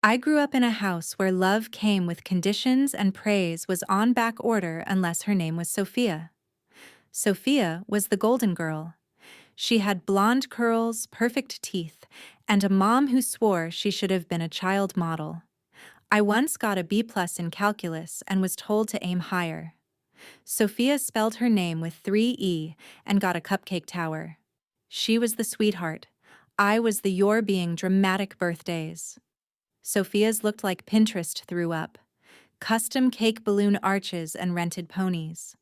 I grew up in a house where love came with conditions and praise was on back order unless her name was Sophia. Sophia was the golden girl. She had blonde curls, perfect teeth, and a mom who swore she should have been a child model. I once got a B+ in calculus and was told to aim higher. Sophia spelled her name with 3 E and got a cupcake tower. She was the sweetheart. I was the you're being dramatic birthdays. Sophia's looked like Pinterest threw up. Custom cake balloon arches and rented ponies.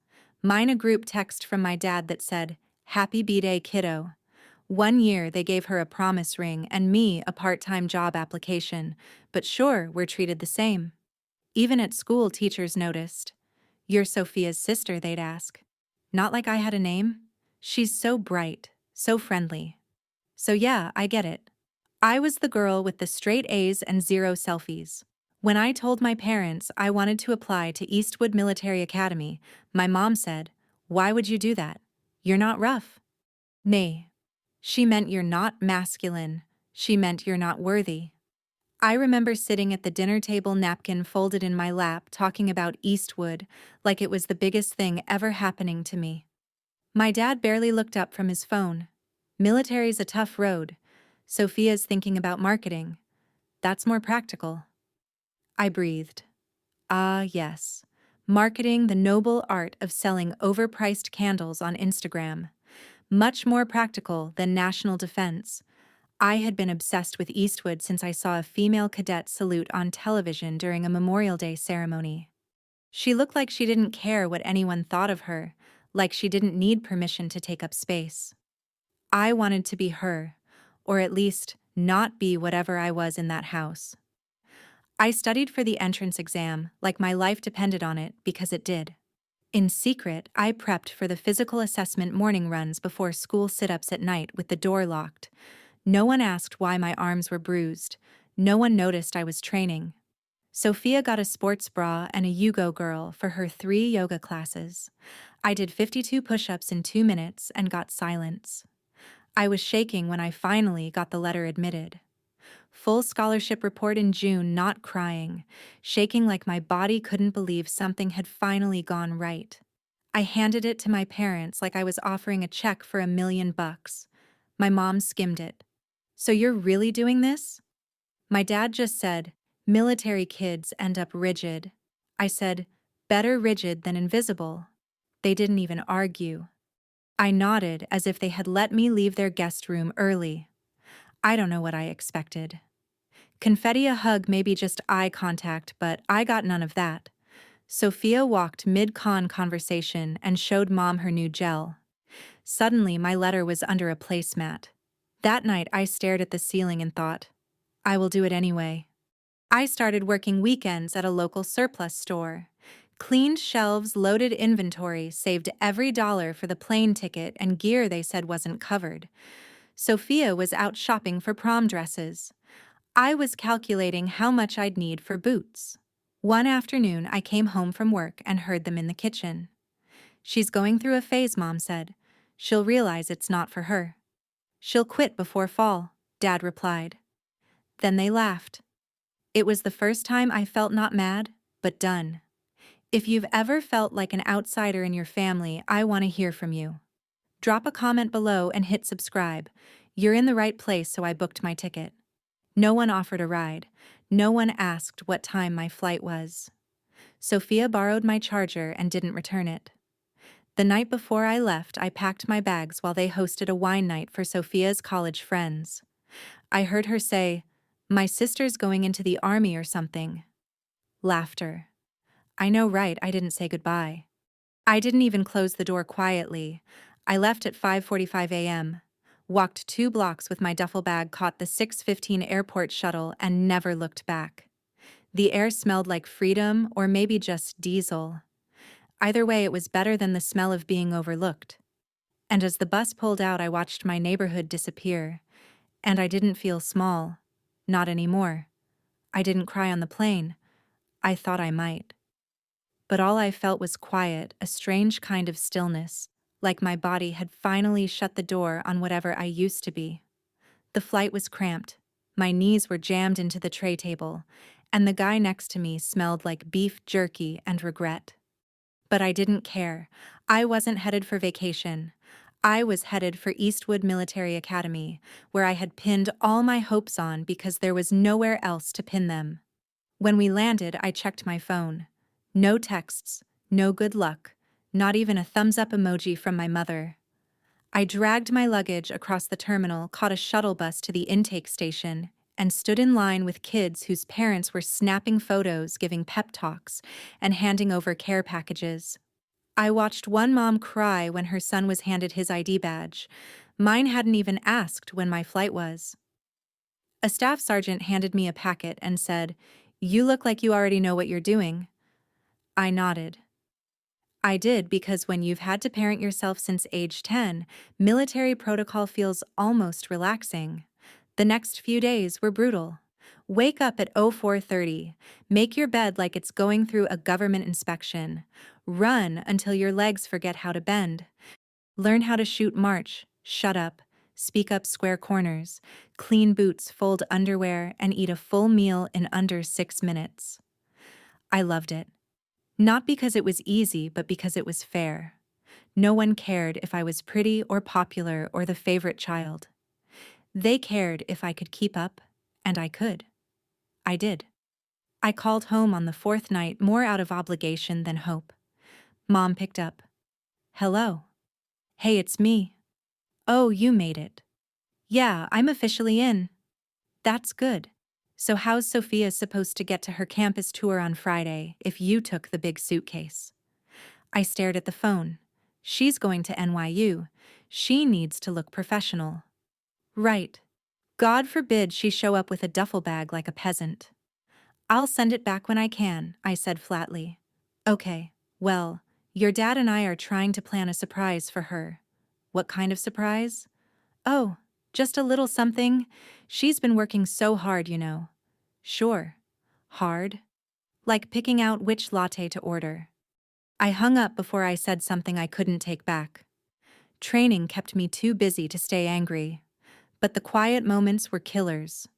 Mine a group text from my dad that said, "Happy B-Day, kiddo." One year they gave her a promise ring and me a part-time job application, but sure, we're treated the same. Even at school, teachers noticed. "You're Sophia's sister," they'd ask. Not like I had a name. She's so bright, so friendly. So yeah, I get it. I was the girl with the straight A's and 0 selfies. When I told my parents I wanted to apply to Eastwood Military Academy, my mom said, "Why would you do that? You're not rough." Nay. She meant you're not masculine. She meant you're not worthy. I remember sitting at the dinner table, napkin folded in my lap, talking about Eastwood like it was the biggest thing ever happening to me. My dad barely looked up from his phone. Military's a tough road. Sophia's thinking about marketing. That's more practical. I breathed. Ah, yes. Marketing, the noble art of selling overpriced candles on Instagram. Much more practical than national defense. I had been obsessed with Eastwood since I saw a female cadet salute on television during a Memorial Day ceremony. She looked like she didn't care what anyone thought of her, like she didn't need permission to take up space. I wanted to be her, or at least not be whatever I was in that house. I studied for the entrance exam like my life depended on it because it did. In secret, I prepped for the physical assessment morning runs before school sit-ups at night with the door locked. No one asked why my arms were bruised. No one noticed I was training. Sophia got a sports bra and a Yugo girl for her 3 yoga classes. I did 52 push-ups in 2 minutes and got silence. I was shaking when I finally got the letter admitted. Full scholarship report in June, not crying, shaking like my body couldn't believe something had finally gone right. I handed it to my parents like I was offering a check for $1 million. My mom skimmed it. "So you're really doing this?" My dad just said, "Military kids end up rigid." I said, "Better rigid than invisible." They didn't even argue. I nodded as if they had let me leave their guest room early. I don't know what I expected. Confetti, a hug, maybe just eye contact, but I got none of that. Sophia walked mid-con conversation and showed Mom her new gel. Suddenly, my letter was under a placemat. That night, I stared at the ceiling and thought, I will do it anyway. I started working weekends at a local surplus store. Cleaned shelves, loaded inventory, saved every dollar for the plane ticket and gear they said wasn't covered. Sophia was out shopping for prom dresses. I was calculating how much I'd need for boots. One afternoon, I came home from work and heard them in the kitchen. "She's going through a phase," Mom said. "She'll realize it's not for her." "She'll quit before fall," Dad replied. Then they laughed. It was the first time I felt not mad, but done. If you've ever felt like an outsider in your family, I want to hear from you. Drop a comment below and hit subscribe. You're in the right place, so I booked my ticket. No one offered a ride. No one asked what time my flight was. Sophia borrowed my charger and didn't return it. The night before I left, I packed my bags while they hosted a wine night for Sophia's college friends. I heard her say, "My sister's going into the army or something." Laughter. I know, right? I didn't say goodbye. I didn't even close the door quietly. I left at 5:45 a.m., walked 2 blocks with my duffel bag, caught the 6:15 airport shuttle, and never looked back. The air smelled like freedom, or maybe just diesel. Either way, it was better than the smell of being overlooked. And as the bus pulled out, I watched my neighborhood disappear. And I didn't feel small. Not anymore. I didn't cry on the plane. I thought I might. But all I felt was quiet, a strange kind of stillness, like my body had finally shut the door on whatever I used to be. The flight was cramped. My knees were jammed into the tray table, and the guy next to me smelled like beef jerky and regret. But I didn't care. I wasn't headed for vacation. I was headed for Eastwood Military Academy, where I had pinned all my hopes on because there was nowhere else to pin them. When we landed, I checked my phone. No texts, no good luck, not even a thumbs-up emoji from my mother. I dragged my luggage across the terminal, caught a shuttle bus to the intake station, and stood in line with kids whose parents were snapping photos, giving pep talks, and handing over care packages. I watched one mom cry when her son was handed his ID badge. Mine hadn't even asked when my flight was. A staff sergeant handed me a packet and said, "You look like you already know what you're doing." I nodded. I did because when you've had to parent yourself since age 10, military protocol feels almost relaxing. The next few days were brutal. Wake up at 04:30, make your bed like it's going through a government inspection, run until your legs forget how to bend, learn how to shoot march, shut up, speak up square corners, clean boots, fold underwear, and eat a full meal in under 6 minutes. I loved it. Not because it was easy, but because it was fair. No one cared if I was pretty or popular or the favorite child. They cared if I could keep up, and I could. I did. I called home on the fourth night more out of obligation than hope. Mom picked up. "Hello." "Hey, it's me." "Oh, you made it." "Yeah, I'm officially in." "That's good. So how's Sophia supposed to get to her campus tour on Friday if you took the big suitcase?" I stared at the phone. She's going to NYU. She needs to look professional. Right. God forbid she show up with a duffel bag like a peasant. "I'll send it back when I can," I said flatly. "Okay, well, your dad and I are trying to plan a surprise for her." "What kind of surprise?" "Oh, just a little something. She's been working so hard, you know." "Sure. Hard? Like picking out which latte to order." I hung up before I said something I couldn't take back. Training kept me too busy to stay angry. But the quiet moments were killers.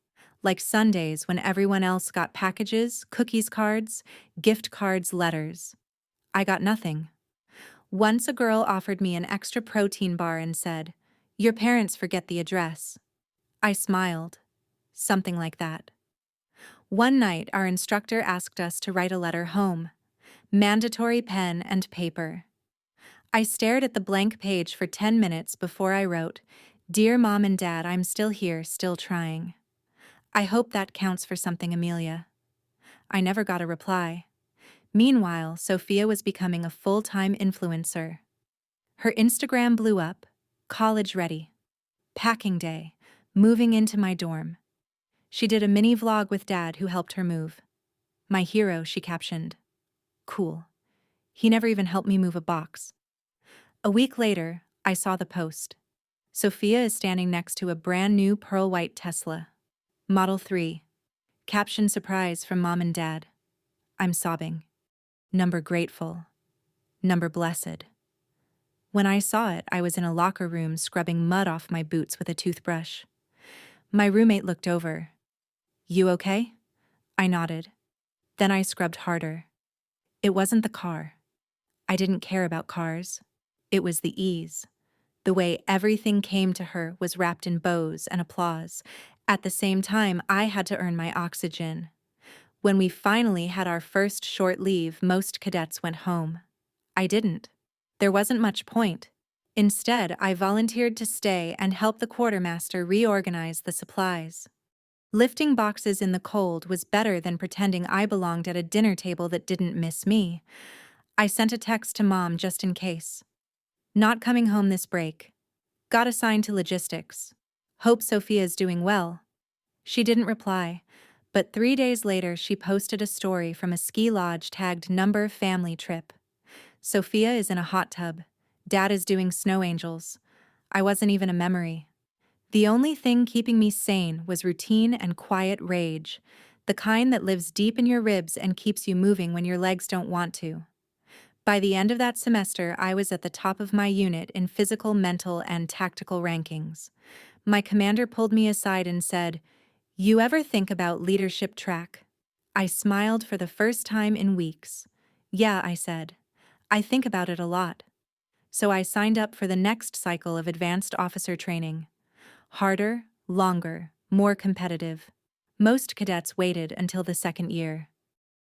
Like Sundays when everyone else got packages, cookies cards, gift cards, letters. I got nothing. Once a girl offered me an extra protein bar and said, "Your parents forget the address." I smiled. Something like that. One night, our instructor asked us to write a letter home. Mandatory pen and paper. I stared at the blank page for 10 minutes before I wrote, "Dear Mom and Dad, I'm still here, still trying." I hope that counts for something, Amelia. I never got a reply. Meanwhile, Sophia was becoming a full-time influencer. Her Instagram blew up, college ready, packing day, moving into my dorm. She did a mini vlog with Dad who helped her move. "My hero," she captioned. Cool. He never even helped me move a box. A week later, I saw the post. Sophia is standing next to a brand new pearl white Tesla. Model 3. Caption surprise from Mom and Dad. I'm sobbing. Number grateful. Number blessed. When I saw it, I was in a locker room scrubbing mud off my boots with a toothbrush. My roommate looked over. "You okay?" I nodded. Then I scrubbed harder. It wasn't the car. I didn't care about cars. It was the ease. The way everything came to her was wrapped in bows and applause. At the same time, I had to earn my oxygen. When we finally had our first short leave, most cadets went home. I didn't. There wasn't much point. Instead, I volunteered to stay and help the quartermaster reorganize the supplies. Lifting boxes in the cold was better than pretending I belonged at a dinner table that didn't miss me. I sent a text to Mom just in case. Not coming home this break. Got assigned to logistics. Hope Sophia's doing well. She didn't reply, but 3 days later she posted a story from a ski lodge tagged number family trip. Sophia is in a hot tub. Dad is doing snow angels. I wasn't even a memory. The only thing keeping me sane was routine and quiet rage, the kind that lives deep in your ribs and keeps you moving when your legs don't want to. By the end of that semester, I was at the top of my unit in physical, mental, and tactical rankings. My commander pulled me aside and said, You ever think about leadership track? I smiled for the first time in weeks. Yeah, I said. I think about it a lot. So I signed up for the next cycle of advanced officer training. Harder, longer, more competitive. Most cadets waited until the second year.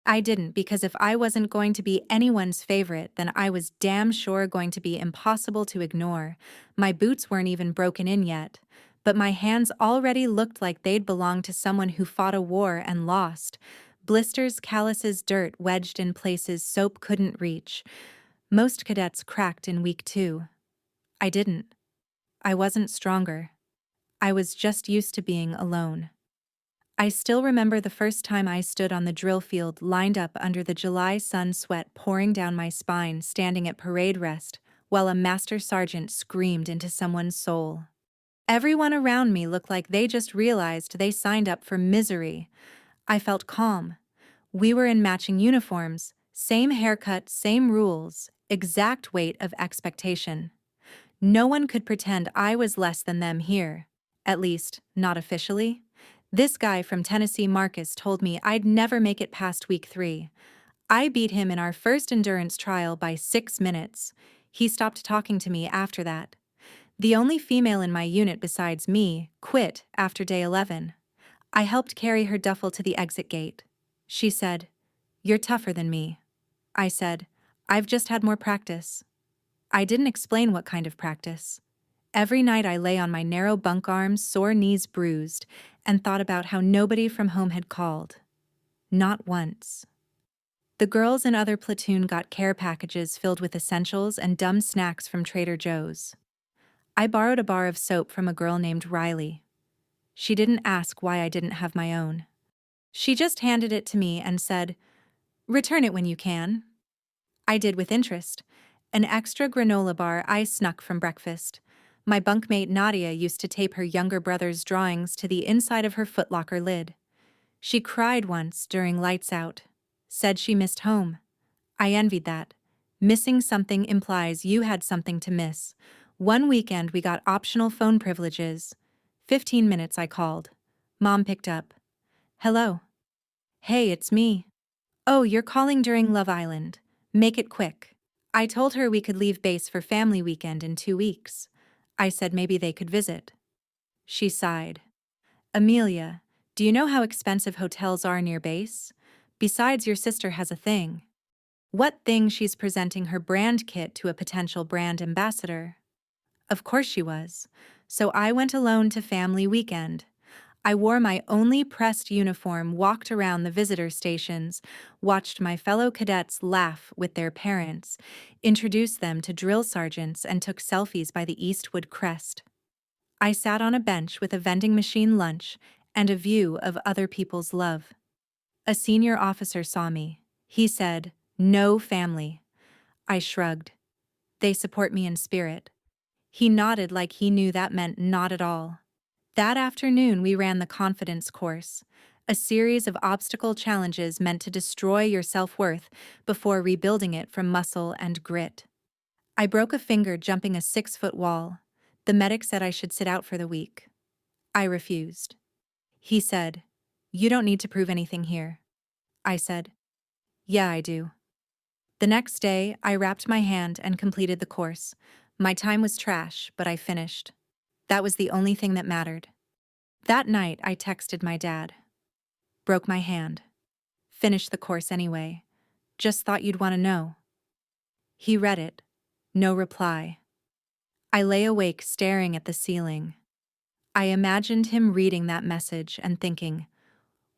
I didn't because if I wasn't going to be anyone's favorite, then I was damn sure going to be impossible to ignore. My boots weren't even broken in yet, but my hands already looked like they'd belonged to someone who fought a war and lost. Blisters, calluses, dirt wedged in places soap couldn't reach. Most cadets cracked in week 2. I didn't. I wasn't stronger. I was just used to being alone. I still remember the first time I stood on the drill field lined up under the July sun, sweat pouring down my spine, standing at parade rest, while a master sergeant screamed into someone's soul. Everyone around me looked like they just realized they signed up for misery. I felt calm. We were in matching uniforms, same haircut, same rules, exact weight of expectation. No one could pretend I was less than them here. At least, not officially. This guy from Tennessee, Marcus, told me I'd never make it past week 3. I beat him in our first endurance trial by 6 minutes. He stopped talking to me after that. The only female in my unit besides me quit after day 11. I helped carry her duffel to the exit gate. She said, "You're tougher than me." I said, "I've just had more practice." I didn't explain what kind of practice. Every night I lay on my narrow bunk arms, sore knees bruised, and thought about how nobody from home had called. Not once. The girls in other platoon got care packages filled with essentials and dumb snacks from Trader Joe's. I borrowed a bar of soap from a girl named Riley. She didn't ask why I didn't have my own. She just handed it to me and said, "Return it when you can." I did with interest. An extra granola bar I snuck from breakfast. My bunkmate Nadia used to tape her younger brother's drawings to the inside of her footlocker lid. She cried once during lights out. Said she missed home. I envied that. Missing something implies you had something to miss. One weekend we got optional phone privileges. 15 minutes I called. Mom picked up. "Hello." "Hey, it's me." "Oh, you're calling during Love Island. Make it quick." I told her we could leave base for family weekend in 2 weeks. I said maybe they could visit. She sighed. "Amelia, do you know how expensive hotels are near base? Besides, your sister has a thing." What thing? She's presenting her brand kit to a potential brand ambassador. Of course she was. So I went alone to family weekend. I wore my only pressed uniform, walked around the visitor stations, watched my fellow cadets laugh with their parents, introduced them to drill sergeants, and took selfies by the Eastwood crest. I sat on a bench with a vending machine lunch and a view of other people's love. A senior officer saw me. He said, "No family." I shrugged. "They support me in spirit." He nodded like he knew that meant not at all. That afternoon we ran the confidence course, a series of obstacle challenges meant to destroy your self-worth before rebuilding it from muscle and grit. I broke a finger jumping a 6-foot wall. The medic said I should sit out for the week. I refused. He said, "You don't need to prove anything here." I said, "Yeah, I do." The next day, I wrapped my hand and completed the course. My time was trash, but I finished. That was the only thing that mattered. That night, I texted my dad. "Broke my hand. Finished the course anyway. Just thought you'd want to know." He read it. No reply. I lay awake staring at the ceiling. I imagined him reading that message and thinking,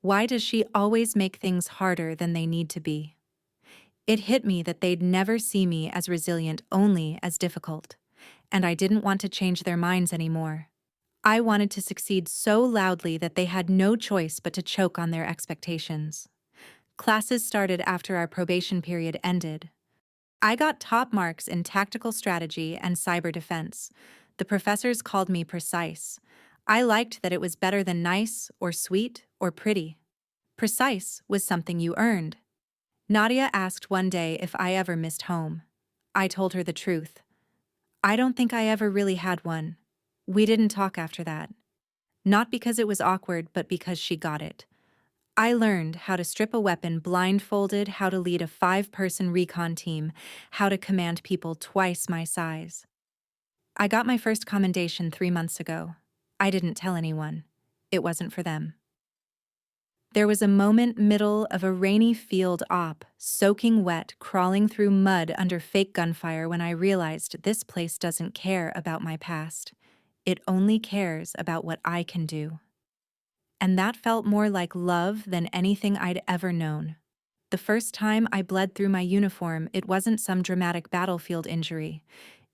why does she always make things harder than they need to be? It hit me that they'd never see me as resilient, only as difficult. And I didn't want to change their minds anymore. I wanted to succeed so loudly that they had no choice but to choke on their expectations. Classes started after our probation period ended. I got top marks in tactical strategy and cyber defense. The professors called me precise. I liked that it was better than nice or sweet or pretty. Precise was something you earned. Nadia asked one day if I ever missed home. I told her the truth. I don't think I ever really had one. We didn't talk after that. Not because it was awkward, but because she got it. I learned how to strip a weapon blindfolded, how to lead a 5-person recon team, how to command people twice my size. I got my first commendation 3 months ago. I didn't tell anyone. It wasn't for them. There was a moment middle of a rainy field op, soaking wet, crawling through mud under fake gunfire when I realized this place doesn't care about my past. It only cares about what I can do. And that felt more like love than anything I'd ever known. The first time I bled through my uniform, it wasn't some dramatic battlefield injury.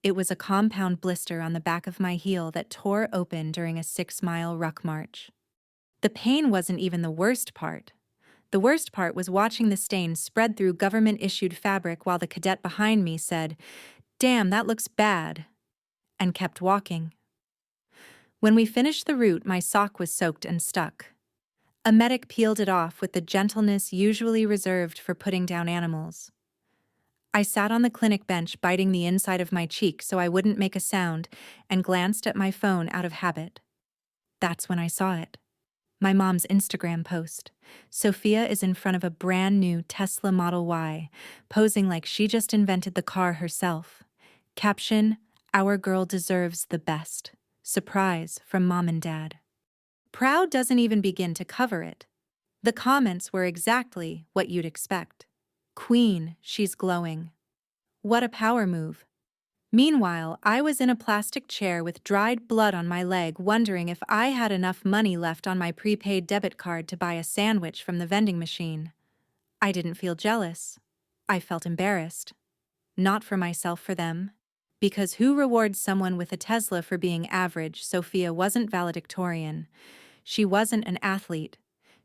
It was a compound blister on the back of my heel that tore open during a 6-mile ruck march. The pain wasn't even the worst part. The worst part was watching the stain spread through government-issued fabric while the cadet behind me said, "Damn, that looks bad," and kept walking. When we finished the route, my sock was soaked and stuck. A medic peeled it off with the gentleness usually reserved for putting down animals. I sat on the clinic bench biting the inside of my cheek so I wouldn't make a sound and glanced at my phone out of habit. That's when I saw it. My mom's Instagram post. Sophia is in front of a brand new Tesla Model Y, posing like she just invented the car herself. Caption, "Our girl deserves the best. Surprise from mom and dad." Proud doesn't even begin to cover it. The comments were exactly what you'd expect. Queen, she's glowing. What a power move. Meanwhile, I was in a plastic chair with dried blood on my leg, wondering if I had enough money left on my prepaid debit card to buy a sandwich from the vending machine. I didn't feel jealous. I felt embarrassed. Not for myself, for them. Because who rewards someone with a Tesla for being average? Sophia wasn't valedictorian. She wasn't an athlete.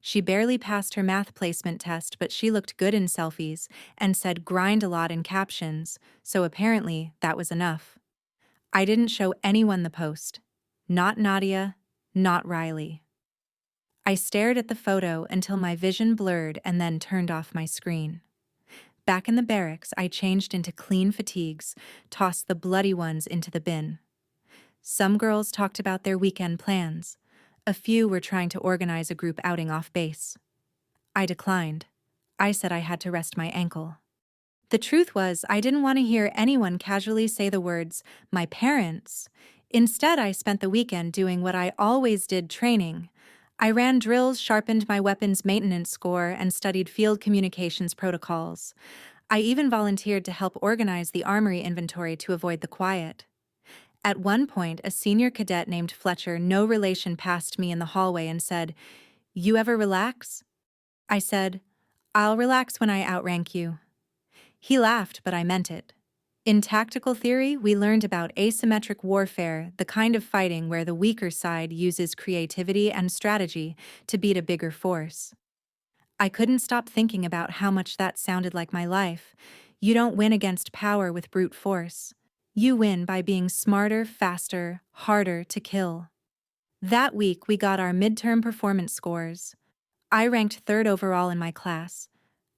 She barely passed her math placement test, but she looked good in selfies and said grind a lot in captions, so apparently that was enough. I didn't show anyone the post. Not Nadia, not Riley. I stared at the photo until my vision blurred and then turned off my screen. Back in the barracks, I changed into clean fatigues, tossed the bloody ones into the bin. Some girls talked about their weekend plans. A few were trying to organize a group outing off base. I declined. I said I had to rest my ankle. The truth was, I didn't want to hear anyone casually say the words, "my parents." Instead, I spent the weekend doing what I always did, training. I ran drills, sharpened my weapons maintenance score, and studied field communications protocols. I even volunteered to help organize the armory inventory to avoid the quiet. At one point, a senior cadet named Fletcher, no relation, passed me in the hallway and said, "You ever relax?" I said, "I'll relax when I outrank you." He laughed, but I meant it. In tactical theory, we learned about asymmetric warfare, the kind of fighting where the weaker side uses creativity and strategy to beat a bigger force. I couldn't stop thinking about how much that sounded like my life. You don't win against power with brute force. You win by being smarter, faster, harder to kill. That week, we got our midterm performance scores. I ranked 3rd overall in my class.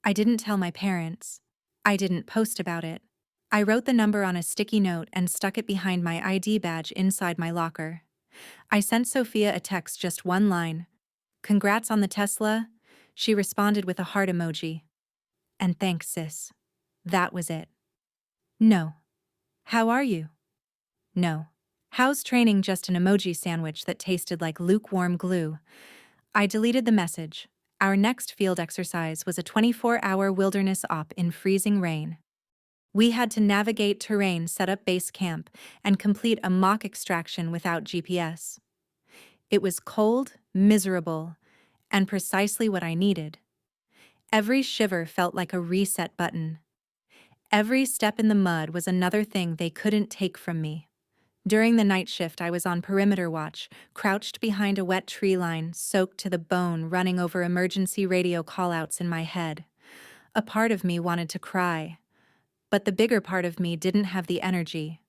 I didn't tell my parents. I didn't post about it. I wrote the number on a sticky note and stuck it behind my ID badge inside my locker. I sent Sophia a text, just one line. "Congrats on the Tesla." She responded with a heart emoji. "And thanks, sis." That was it. No. "How are you?" No. "How's training?" Just an emoji sandwich that tasted like lukewarm glue. I deleted the message. Our next field exercise was a 24-hour wilderness op in freezing rain. We had to navigate terrain, set up base camp, and complete a mock extraction without GPS. It was cold, miserable, and precisely what I needed. Every shiver felt like a reset button. Every step in the mud was another thing they couldn't take from me. During the night shift, I was on perimeter watch, crouched behind a wet tree line, soaked to the bone, running over emergency radio callouts in my head. A part of me wanted to cry, but the bigger part of me didn't have the energy.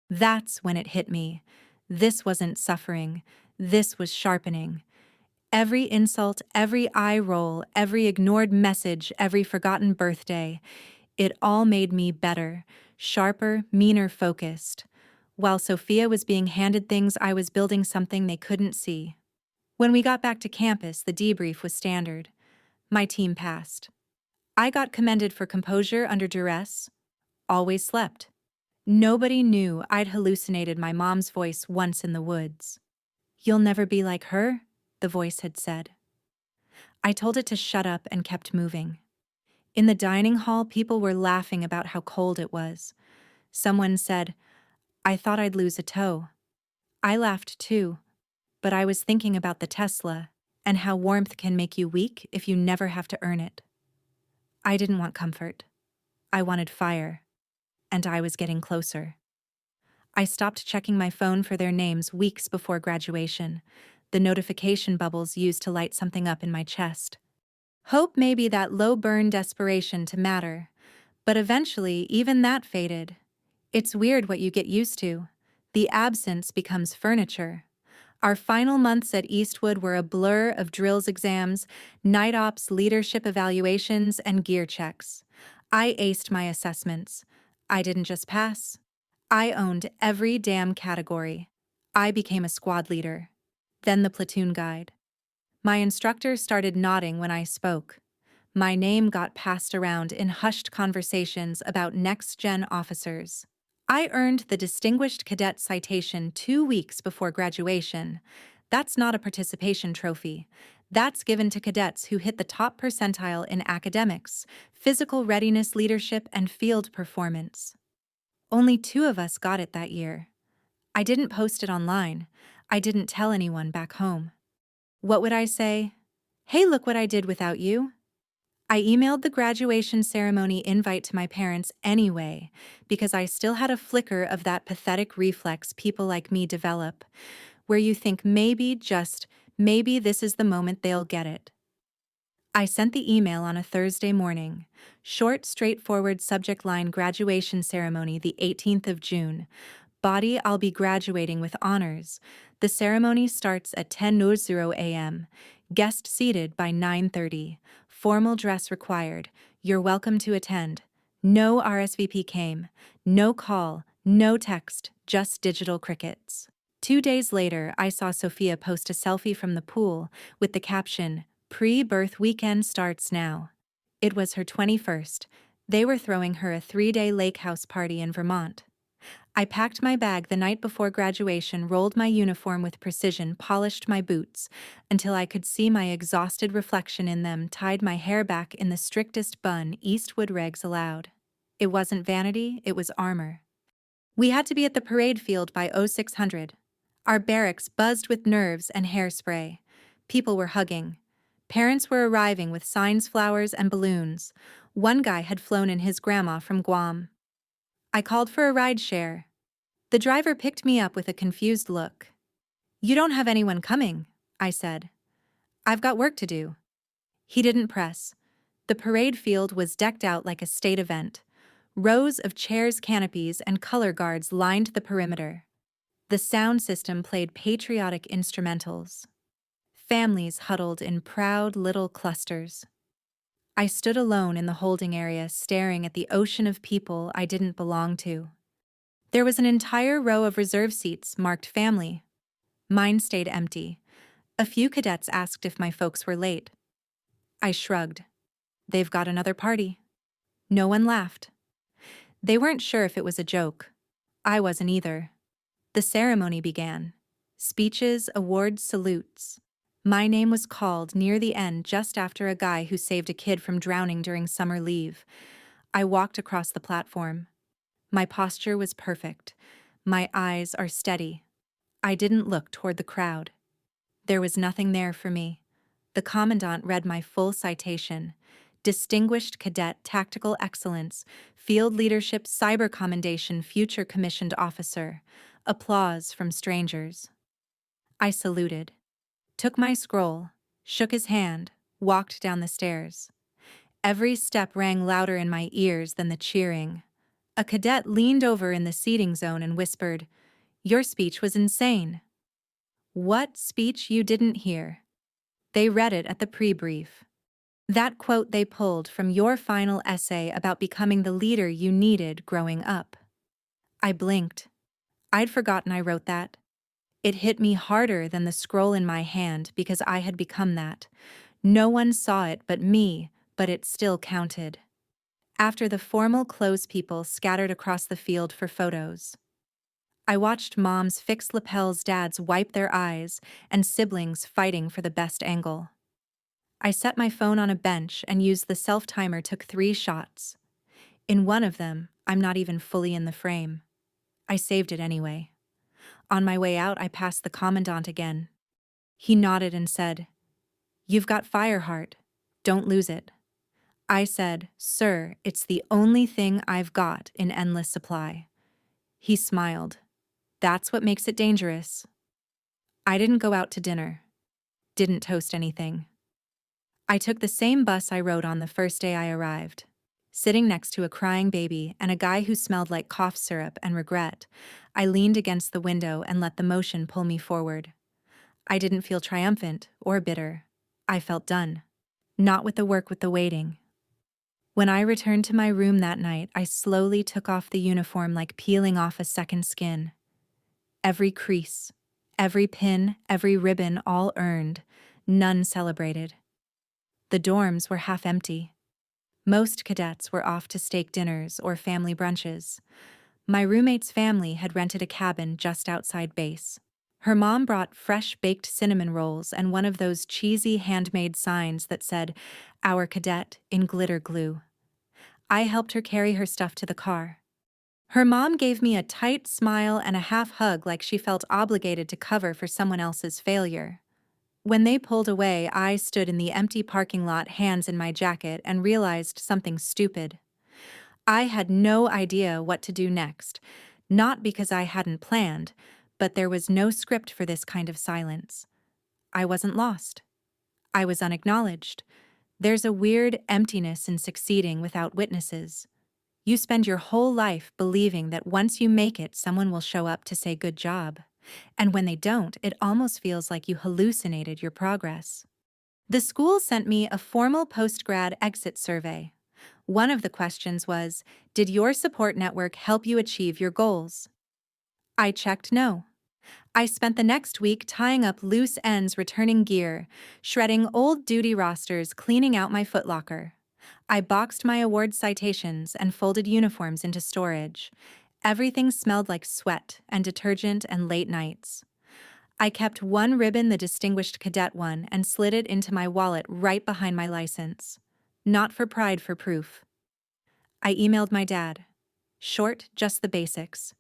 That's when it hit me. This wasn't suffering. This was sharpening. Every insult, every eye roll, every ignored message, every forgotten birthday, it all made me better, sharper, meaner, focused. While Sophia was being handed things, I was building something they couldn't see. When we got back to campus, the debrief was standard. My team passed. I got commended for composure under duress, always slept. Nobody knew I'd hallucinated my mom's voice once in the woods. "You'll never be like her," the voice had said. I told it to shut up and kept moving. In the dining hall, people were laughing about how cold it was. Someone said, "I thought I'd lose a toe." I laughed too, but I was thinking about the Tesla and how warmth can make you weak if you never have to earn it. I didn't want comfort. I wanted fire, and I was getting closer. I stopped checking my phone for their names weeks before graduation, the notification bubbles used to light something up in my chest. Hope maybe that low-burn desperation to matter, but eventually even that faded. It's weird what you get used to. The absence becomes furniture. Our final months at Eastwood were a blur of drills exams, night ops, leadership evaluations, and gear checks. I aced my assessments. I didn't just pass. I owned every damn category. I became a squad leader, then the platoon guide. My instructor started nodding when I spoke. My name got passed around in hushed conversations about next-gen officers. I earned the Distinguished Cadet Citation 2 weeks before graduation. That's not a participation trophy. That's given to cadets who hit the top percentile in academics, physical readiness, leadership, and field performance. Only 2 of us got it that year. I didn't post it online. I didn't tell anyone back home. What would I say? "Hey, look what I did without you." I emailed the graduation ceremony invite to my parents anyway, because I still had a flicker of that pathetic reflex people like me develop, where you think maybe, just maybe, this is the moment they'll get it. I sent the email on a Thursday morning. Short, straightforward subject line: graduation ceremony, the 18th of June. Body: I'll be graduating with honors. The ceremony starts at 10:00 a.m. Guest seated by 9:30. Formal dress required. You're welcome to attend. No RSVP came. No call. No text. Just digital crickets. 2 days later, I saw Sophia post a selfie from the pool with the caption, "Pre-birth weekend starts now." It was her 21st. They were throwing her a 3-day lake house party in Vermont. I packed my bag the night before graduation, rolled my uniform with precision, polished my boots until I could see my exhausted reflection in them, tied my hair back in the strictest bun Eastwood regs allowed. It wasn't vanity, it was armor. We had to be at the parade field by 0600. Our barracks buzzed with nerves and hairspray. People were hugging. Parents were arriving with signs, flowers, and balloons. One guy had flown in his grandma from Guam. I called for a ride share. The driver picked me up with a confused look. "You don't have anyone coming," I said. "I've got work to do." He didn't press. The parade field was decked out like a state event. Rows of chairs, canopies, and color guards lined the perimeter. The sound system played patriotic instrumentals. Families huddled in proud little clusters. I stood alone in the holding area, staring at the ocean of people I didn't belong to. There was an entire row of reserve seats marked family. Mine stayed empty. A few cadets asked if my folks were late. I shrugged. "They've got another party." No one laughed. They weren't sure if it was a joke. I wasn't either. The ceremony began. Speeches, awards, salutes. My name was called near the end, just after a guy who saved a kid from drowning during summer leave. I walked across the platform. My posture was perfect. My eyes are steady. I didn't look toward the crowd. There was nothing there for me. The commandant read my full citation. Distinguished Cadet, Tactical Excellence, Field Leadership, Cyber Commendation, Future Commissioned Officer. Applause from strangers. I saluted, took my scroll, shook his hand, walked down the stairs. Every step rang louder in my ears than the cheering. A cadet leaned over in the seating zone and whispered, "Your speech was insane." What speech you didn't hear? They read it at the pre-brief. That quote they pulled from your final essay about becoming the leader you needed growing up. I blinked. I'd forgotten I wrote that. It hit me harder than the scroll in my hand because I had become that. No one saw it but me, but it still counted. After the formal clothes people scattered across the field for photos, I watched moms fix lapels, dads wipe their eyes, and siblings fighting for the best angle. I set my phone on a bench and used the self-timer, took 3 shots. In one of them, I'm not even fully in the frame. I saved it anyway. On my way out, I passed the commandant again. He nodded and said, "You've got fire heart. Don't lose it." I said, "Sir, it's the only thing I've got in endless supply." He smiled. "That's what makes it dangerous." I didn't go out to dinner. Didn't toast anything. I took the same bus I rode on the first day I arrived. Sitting next to a crying baby and a guy who smelled like cough syrup and regret, I leaned against the window and let the motion pull me forward. I didn't feel triumphant or bitter. I felt done. Not with the work, with the waiting. When I returned to my room that night, I slowly took off the uniform like peeling off a second skin. Every crease, every pin, every ribbon, all earned, none celebrated. The dorms were half empty. Most cadets were off to steak dinners or family brunches. My roommate's family had rented a cabin just outside base. Her mom brought fresh baked cinnamon rolls and one of those cheesy handmade signs that said, "Our cadet," in glitter glue. I helped her carry her stuff to the car. Her mom gave me a tight smile and a half hug, like she felt obligated to cover for someone else's failure. When they pulled away, I stood in the empty parking lot, hands in my jacket, and realized something stupid. I had no idea what to do next, not because I hadn't planned, but there was no script for this kind of silence. I wasn't lost. I was unacknowledged. There's a weird emptiness in succeeding without witnesses. You spend your whole life believing that once you make it, someone will show up to say good job. And when they don't, it almost feels like you hallucinated your progress. The school sent me a formal post-grad exit survey. One of the questions was, "Did your support network help you achieve your goals?" I checked no. I spent the next week tying up loose ends, returning gear, shredding old duty rosters, cleaning out my footlocker. I boxed my award citations and folded uniforms into storage. Everything smelled like sweat and detergent and late nights. I kept one ribbon, the Distinguished Cadet one, and slid it into my wallet right behind my license. Not for pride, for proof. I emailed my dad. Short, just the basics.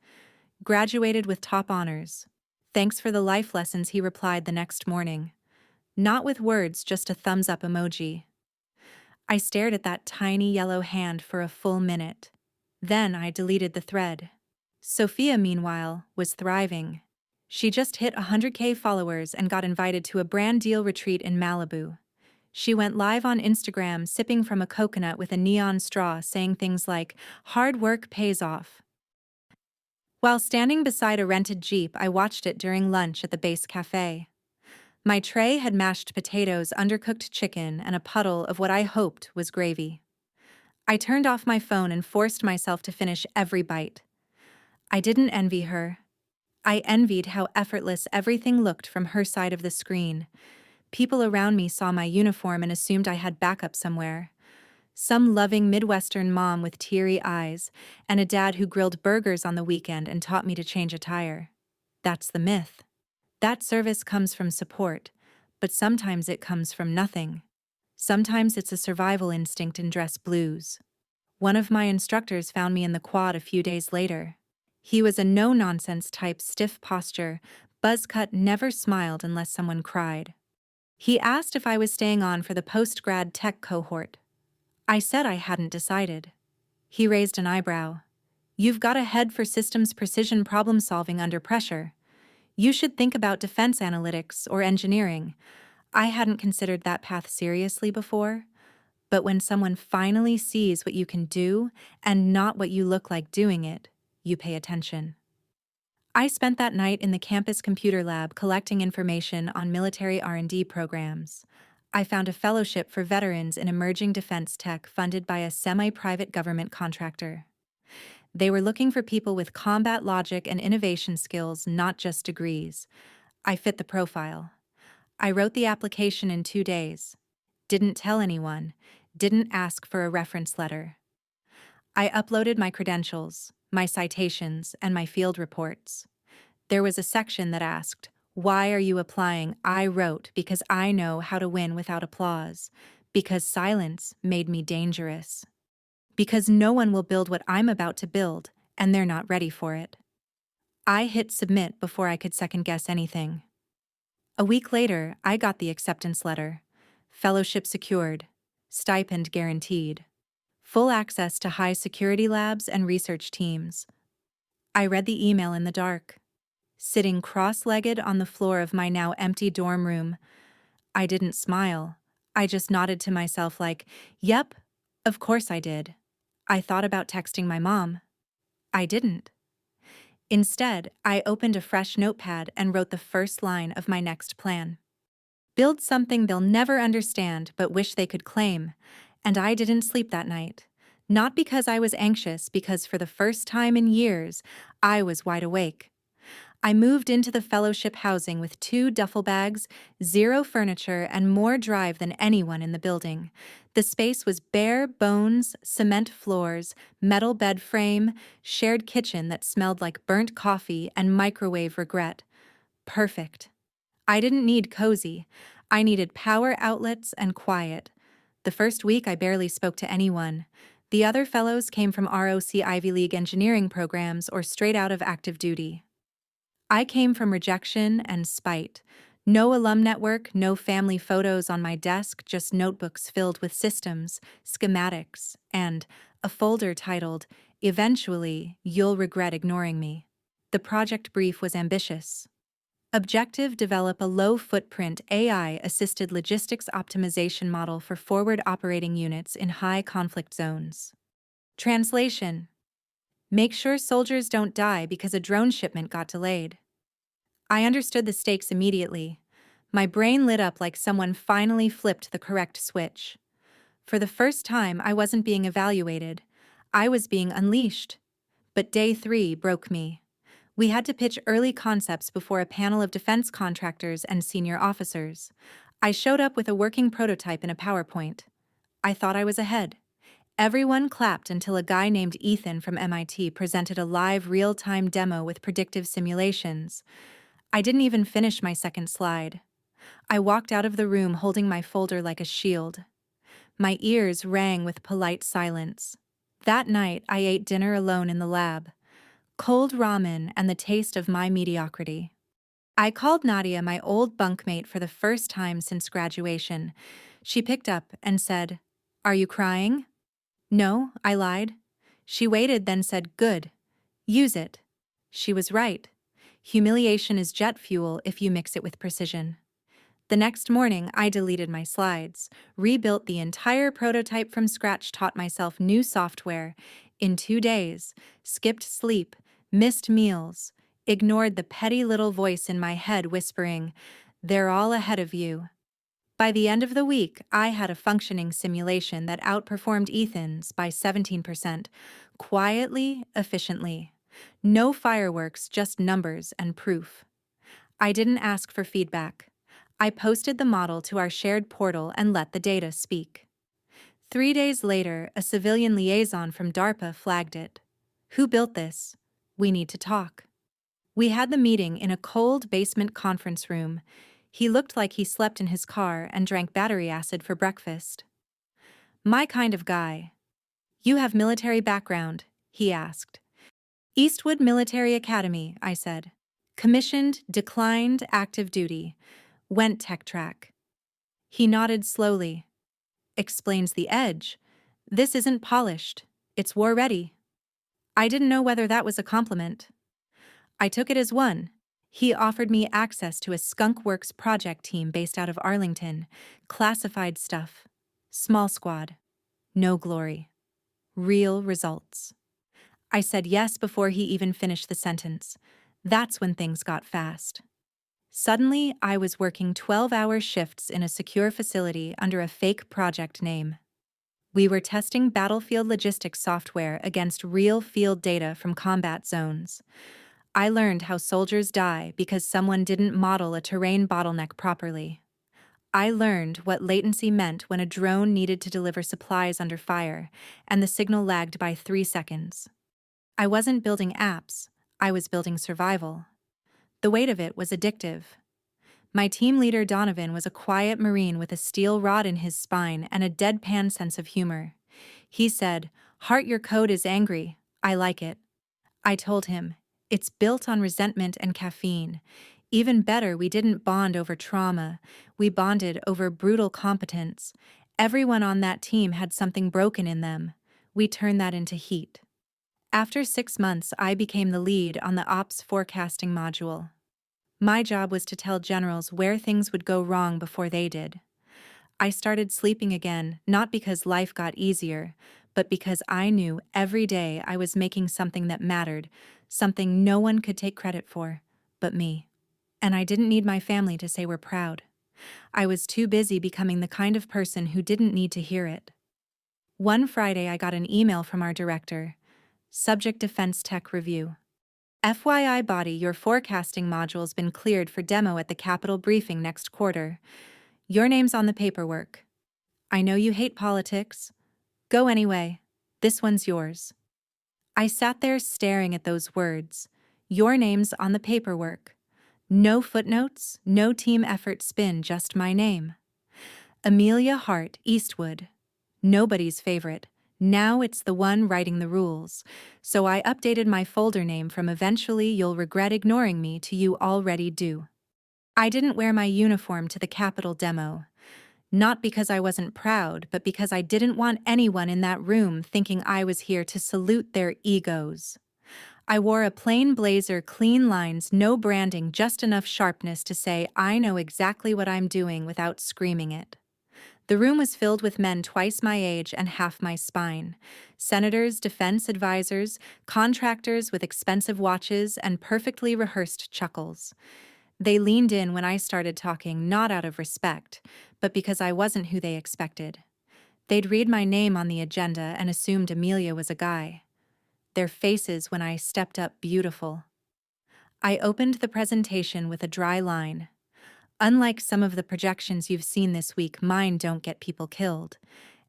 "Graduated with top honors. Thanks for the life lessons," he replied the next morning. Not with words, just a thumbs up emoji. I stared at that tiny yellow hand for a full minute. Then I deleted the thread. Sophia, meanwhile, was thriving. She just hit 100K followers and got invited to a brand deal retreat in Malibu. She went live on Instagram sipping from a coconut with a neon straw, saying things like, "Hard work pays off." While standing beside a rented Jeep, I watched it during lunch at the base cafe. My tray had mashed potatoes, undercooked chicken, and a puddle of what I hoped was gravy. I turned off my phone and forced myself to finish every bite. I didn't envy her. I envied how effortless everything looked from her side of the screen. People around me saw my uniform and assumed I had backup somewhere. Some loving Midwestern mom with teary eyes, and a dad who grilled burgers on the weekend and taught me to change a tire. That's the myth. That service comes from support, but sometimes it comes from nothing. Sometimes it's a survival instinct in dress blues. One of my instructors found me in the quad a few days later. He was a no-nonsense type, stiff posture, buzz cut, never smiled unless someone cried. He asked if I was staying on for the post-grad tech cohort. I said I hadn't decided. He raised an eyebrow. "You've got a head for systems precision problem solving under pressure. You should think about defense analytics or engineering." I hadn't considered that path seriously before, but when someone finally sees what you can do and not what you look like doing it, you pay attention. I spent that night in the campus computer lab collecting information on military R&D programs. I found a fellowship for veterans in emerging defense tech funded by a semi-private government contractor. They were looking for people with combat logic and innovation skills, not just degrees. I fit the profile. I wrote the application in 2 days. Didn't tell anyone. Didn't ask for a reference letter. I uploaded my credentials, my citations, and my field reports. There was a section that asked, "Why are you applying?" I wrote, "Because I know how to win without applause. Because silence made me dangerous. Because no one will build what I'm about to build, and they're not ready for it." I hit submit before I could second guess anything. A week later, I got the acceptance letter. Fellowship secured. Stipend guaranteed. Full access to high security labs and research teams. I read the email in the dark. Sitting cross-legged on the floor of my now empty dorm room, I didn't smile. I just nodded to myself like, "Yep, of course I did." I thought about texting my mom. I didn't. Instead, I opened a fresh notepad and wrote the first line of my next plan. Build something they'll never understand but wish they could claim. And I didn't sleep that night. Not because I was anxious, because for the first time in years, I was wide awake. I moved into the fellowship housing with 2 duffel bags, 0 furniture, and more drive than anyone in the building. The space was bare bones, cement floors, metal bed frame, shared kitchen that smelled like burnt coffee, and microwave regret. Perfect. I didn't need cozy. I needed power outlets and quiet. The first week I barely spoke to anyone. The other fellows came from ROC Ivy League engineering programs or straight out of active duty. I came from rejection and spite. No alum network, no family photos on my desk, just notebooks filled with systems, schematics, and a folder titled, "Eventually, You'll Regret Ignoring Me." The project brief was ambitious. Objective: develop a low-footprint AI-assisted logistics optimization model for forward operating units in high conflict zones. Translation: make sure soldiers don't die because a drone shipment got delayed. I understood the stakes immediately. My brain lit up like someone finally flipped the correct switch. For the first time, I wasn't being evaluated. I was being unleashed. But day 3 broke me. We had to pitch early concepts before a panel of defense contractors and senior officers. I showed up with a working prototype in a PowerPoint. I thought I was ahead. Everyone clapped until a guy named Ethan from MIT presented a live real-time demo with predictive simulations. I didn't even finish my second slide. I walked out of the room holding my folder like a shield. My ears rang with polite silence. That night, I ate dinner alone in the lab. Cold ramen and the taste of my mediocrity. I called Nadia, my old bunkmate, for the first time since graduation. She picked up and said, "Are you crying?" "No," I lied. She waited, then said, "Good. Use it." She was right. Humiliation is jet fuel if you mix it with precision. The next morning, I deleted my slides, rebuilt the entire prototype from scratch, taught myself new software. In 2 days, skipped sleep, missed meals, ignored the petty little voice in my head whispering, "They're all ahead of you." By the end of the week, I had a functioning simulation that outperformed Ethan's by 17%, quietly, efficiently. No fireworks, just numbers and proof. I didn't ask for feedback. I posted the model to our shared portal and let the data speak. 3 days later, a civilian liaison from DARPA flagged it. "Who built this? We need to talk." We had the meeting in a cold basement conference room. He looked like he slept in his car and drank battery acid for breakfast. "My kind of guy." "You have military background?" he asked. "Eastwood Military Academy," I said. "Commissioned, declined, active duty. Went tech track." He nodded slowly. "Explains the edge. This isn't polished. It's war ready." I didn't know whether that was a compliment. I took it as one. He offered me access to a skunkworks project team based out of Arlington. Classified stuff. Small squad. No glory. Real results. I said yes before he even finished the sentence. That's when things got fast. Suddenly, I was working 12-hour shifts in a secure facility under a fake project name. We were testing battlefield logistics software against real field data from combat zones. I learned how soldiers die because someone didn't model a terrain bottleneck properly. I learned what latency meant when a drone needed to deliver supplies under fire, and the signal lagged by 3 seconds. I wasn't building apps, I was building survival. The weight of it was addictive. My team leader Donovan was a quiet Marine with a steel rod in his spine and a deadpan sense of humor. He said, "Heart, your code is angry. I like it." I told him, "It's built on resentment and caffeine." Even better, we didn't bond over trauma. We bonded over brutal competence. Everyone on that team had something broken in them. We turned that into heat. After 6 months, I became the lead on the ops forecasting module. My job was to tell generals where things would go wrong before they did. I started sleeping again, not because life got easier, but because I knew every day I was making something that mattered, something no one could take credit for, but me. And I didn't need my family to say we're proud. I was too busy becoming the kind of person who didn't need to hear it. One Friday, I got an email from our director. Subject: Defense Tech Review. FYI body, your forecasting module's been cleared for demo at the Capitol briefing next quarter. Your name's on the paperwork. I know you hate politics. Go anyway. This one's yours. I sat there staring at those words. Your name's on the paperwork. No footnotes, no team effort spin, just my name. Amelia Hart Eastwood. Nobody's favorite. Now it's the one writing the rules. So I updated my folder name from "Eventually You'll Regret Ignoring Me" to "You Already Do." I didn't wear my uniform to the Capitol demo. Not because I wasn't proud, but because I didn't want anyone in that room thinking I was here to salute their egos. I wore a plain blazer, clean lines, no branding, just enough sharpness to say I know exactly what I'm doing without screaming it. The room was filled with men twice my age and half my spine. Senators, defense advisors, contractors with expensive watches and perfectly rehearsed chuckles. They leaned in when I started talking, not out of respect, but because I wasn't who they expected. They'd read my name on the agenda and assumed Amelia was a guy. Their faces when I stepped up beautiful. I opened the presentation with a dry line. Unlike some of the projections you've seen this week, mine don't get people killed.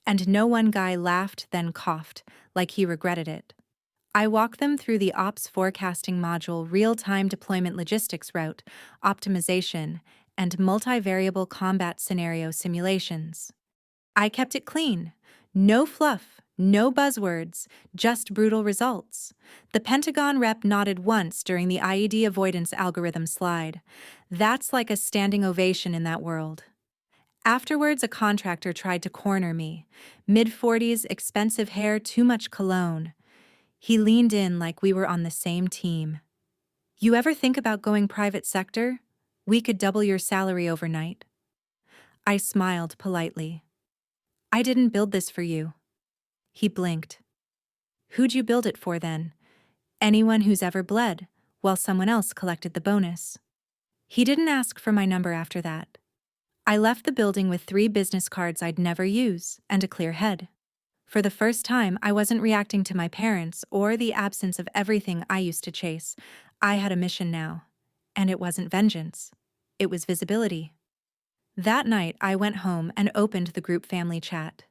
And no one guy laughed, then coughed, like he regretted it. I walk them through the ops forecasting module, real-time deployment logistics route, optimization, and multivariable combat scenario simulations. I kept it clean. No fluff, no buzzwords, just brutal results. The Pentagon rep nodded once during the IED avoidance algorithm slide. That's like a standing ovation in that world. Afterwards, a contractor tried to corner me. Mid-40s, expensive hair, too much cologne. He leaned in like we were on the same team. "You ever think about going private sector? We could double your salary overnight." I smiled politely. "I didn't build this for you." He blinked. "Who'd you build it for then?" "Anyone who's ever bled, while someone else collected the bonus." He didn't ask for my number after that. I left the building with 3 business cards I'd never use and a clear head. For the first time, I wasn't reacting to my parents or the absence of everything I used to chase. I had a mission now. And it wasn't vengeance. It was visibility. That night, I went home and opened the group family chat.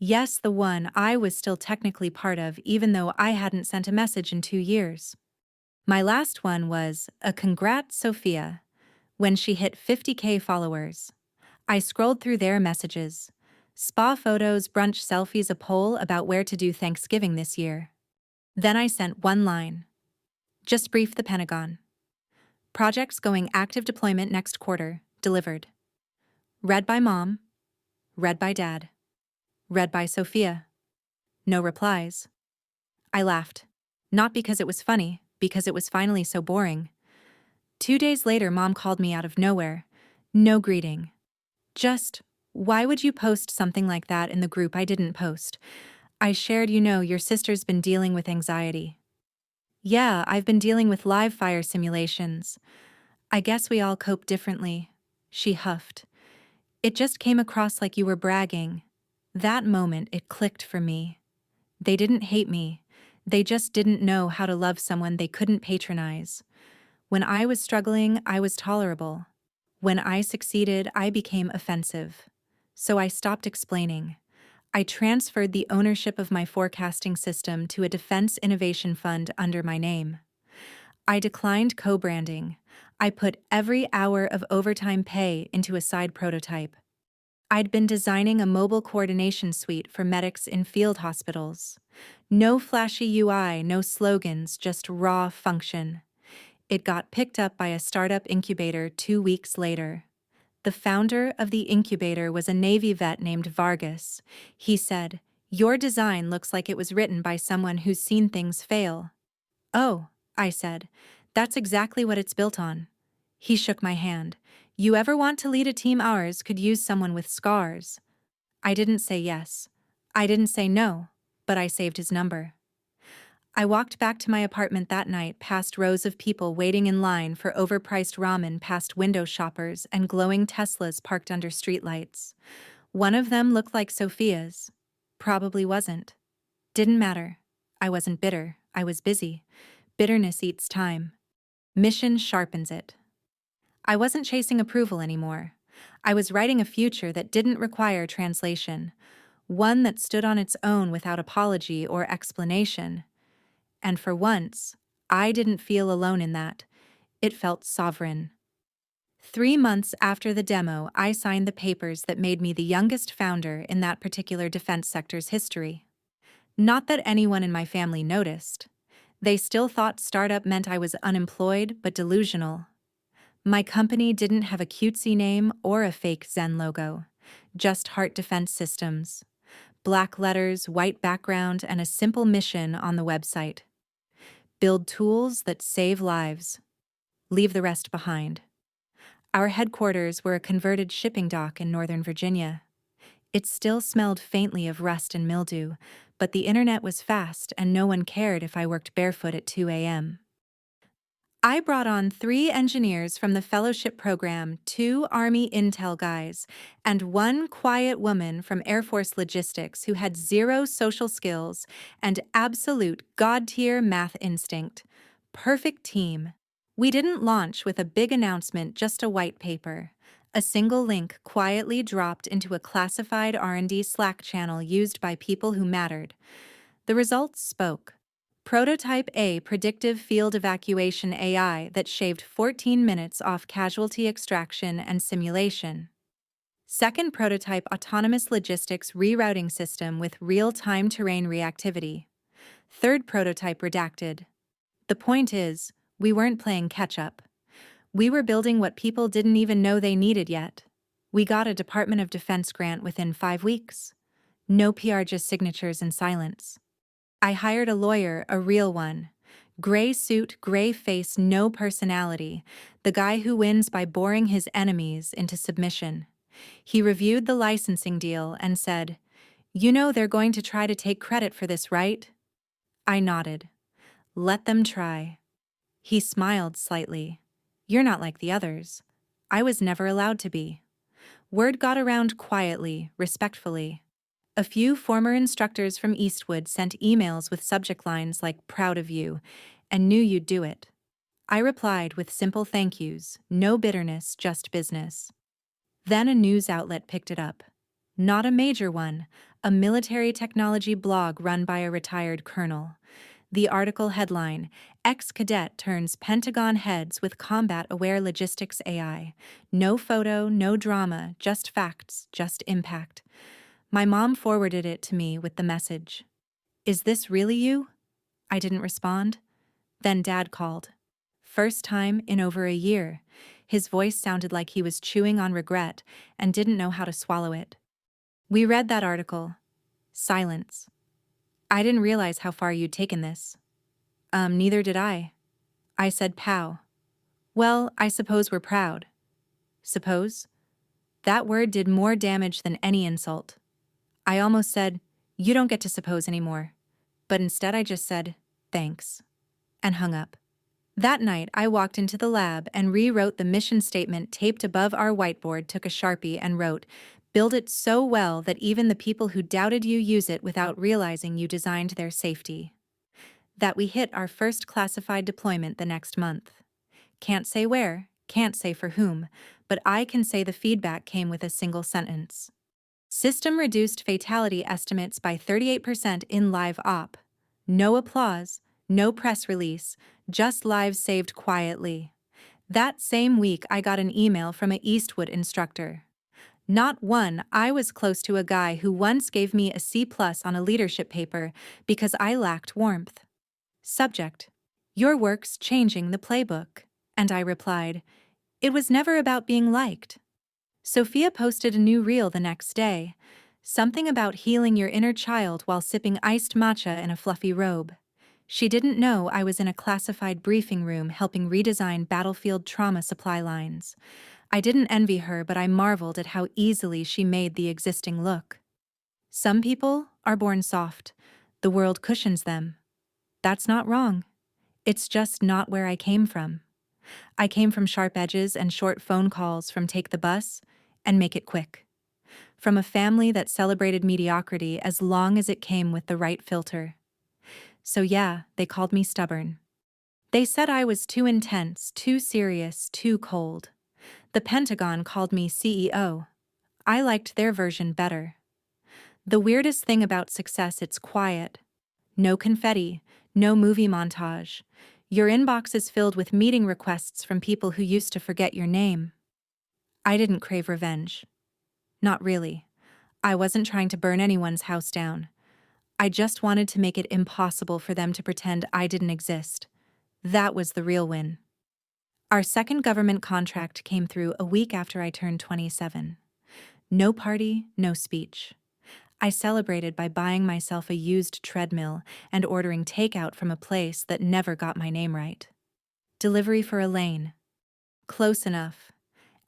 Yes, the one I was still technically part of, even though I hadn't sent a message in 2 years. My last one was a "Congrats, Sophia," when she hit 50K followers. I scrolled through their messages. Spa photos, brunch selfies, a poll about where to do Thanksgiving this year. Then I sent one line. Just brief the Pentagon. Projects going active deployment next quarter, delivered. Read by Mom. Read by Dad. Read by Sophia. No replies. I laughed. Not because it was funny, because it was finally so boring. 2 days later, Mom called me out of nowhere. No greeting. Just, "Why would you post something like that in the group I didn't post?" I shared, "Your sister's been dealing with anxiety." "Yeah, I've been dealing with live fire simulations." "I guess we all cope differently." She huffed. "It just came across like you were bragging." That moment, it clicked for me. They didn't hate me. They just didn't know how to love someone they couldn't patronize. When I was struggling, I was tolerable. When I succeeded, I became offensive. So I stopped explaining. I transferred the ownership of my forecasting system to a defense innovation fund under my name. I declined co-branding. I put every hour of overtime pay into a side prototype. I'd been designing a mobile coordination suite for medics in field hospitals. No flashy UI, no slogans, just raw function. It got picked up by a startup incubator 2 weeks later. The founder of the incubator was a Navy vet named Vargas. He said, "Your design looks like it was written by someone who's seen things fail." "Oh," I said, "that's exactly what it's built on." He shook my hand. "You ever want to lead a team? Ours could use someone with scars." I didn't say yes. I didn't say no, but I saved his number. I walked back to my apartment that night past rows of people waiting in line for overpriced ramen, past window shoppers and glowing Teslas parked under streetlights. One of them looked like Sophia's. Probably wasn't. Didn't matter. I wasn't bitter. I was busy. Bitterness eats time. Mission sharpens it. I wasn't chasing approval anymore. I was writing a future that didn't require translation, one that stood on its own without apology or explanation. And for once, I didn't feel alone in that. It felt sovereign. 3 months after the demo, I signed the papers that made me the youngest founder in that particular defense sector's history. Not that anyone in my family noticed. They still thought startup meant I was unemployed but delusional. My company didn't have a cutesy name or a fake Zen logo, just Heart Defense Systems. Black letters, white background, and a simple mission on the website. Build tools that save lives. Leave the rest behind. Our headquarters were a converted shipping dock in Northern Virginia. It still smelled faintly of rust and mildew, but the internet was fast and no one cared if I worked barefoot at 2 a.m. I brought on 3 engineers from the fellowship program, 2 Army intel guys, and 1 quiet woman from Air Force logistics who had 0 social skills and absolute god-tier math instinct. Perfect team. We didn't launch with a big announcement, just a white paper. A single link quietly dropped into a classified R&D Slack channel used by people who mattered. The results spoke. Prototype A predictive field evacuation AI that shaved 14 minutes off casualty extraction and simulation. Second prototype autonomous logistics rerouting system with real-time terrain reactivity. Third prototype redacted. The point is, we weren't playing catch-up. We were building what people didn't even know they needed yet. We got a Department of Defense grant within 5 weeks. No PR, just signatures and silence. I hired a lawyer, a real one. Gray suit, gray face, no personality. The guy who wins by boring his enemies into submission. He reviewed the licensing deal and said, "You know they're going to try to take credit for this, right?" I nodded. "Let them try." He smiled slightly. "You're not like the others. I was never allowed to be." Word got around quietly, respectfully. A few former instructors from Eastwood sent emails with subject lines like "proud of you" and "knew you'd do it." I replied with simple thank yous, no bitterness, just business. Then a news outlet picked it up. Not a major one, a military technology blog run by a retired colonel. The article headline, "Ex-Cadet Turns Pentagon Heads with Combat-Aware Logistics AI." No photo, no drama, just facts, just impact. My mom forwarded it to me with the message, "Is this really you?" I didn't respond. Then Dad called. First time in over a year. His voice sounded like he was chewing on regret and didn't know how to swallow it. "We read that article." Silence. "I didn't realize how far you'd taken this." Neither did I." I said, "Pow." "Well, I suppose we're proud." Suppose? That word did more damage than any insult. I almost said, "You don't get to suppose anymore." But instead I just said, "Thanks," and hung up. That night, I walked into the lab and rewrote the mission statement taped above our whiteboard, took a Sharpie and wrote, Build it so well that even the people who doubted you use it without realizing you designed their safety. That we hit our first classified deployment the next month. Can't say where, can't say for whom, but I can say the feedback came with a single sentence. System reduced fatality estimates by 38% in live op. No applause, no press release, just lives saved quietly. That same week, I got an email from a Eastwood instructor. Not one, I was close to a guy who once gave me a C+ on a leadership paper because I lacked warmth. Subject: Your work's changing the playbook. And I replied, it was never about being liked. Sophia posted a new reel the next day. Something about healing your inner child while sipping iced matcha in a fluffy robe. She didn't know I was in a classified briefing room helping redesign battlefield trauma supply lines. I didn't envy her, but I marveled at how easily she made the existing look. Some people are born soft. The world cushions them. That's not wrong. It's just not where I came from. I came from sharp edges and short phone calls from take the bus and make it quick. From a family that celebrated mediocrity as long as it came with the right filter. So yeah, they called me stubborn. They said I was too intense, too serious, too cold. The Pentagon called me CEO. I liked their version better. The weirdest thing about success, it's quiet. No confetti, no movie montage. Your inbox is filled with meeting requests from people who used to forget your name. I didn't crave revenge. Not really. I wasn't trying to burn anyone's house down. I just wanted to make it impossible for them to pretend I didn't exist. That was the real win. Our second government contract came through a week after I turned 27. No party, no speech. I celebrated by buying myself a used treadmill and ordering takeout from a place that never got my name right. Delivery for Elaine. Close enough.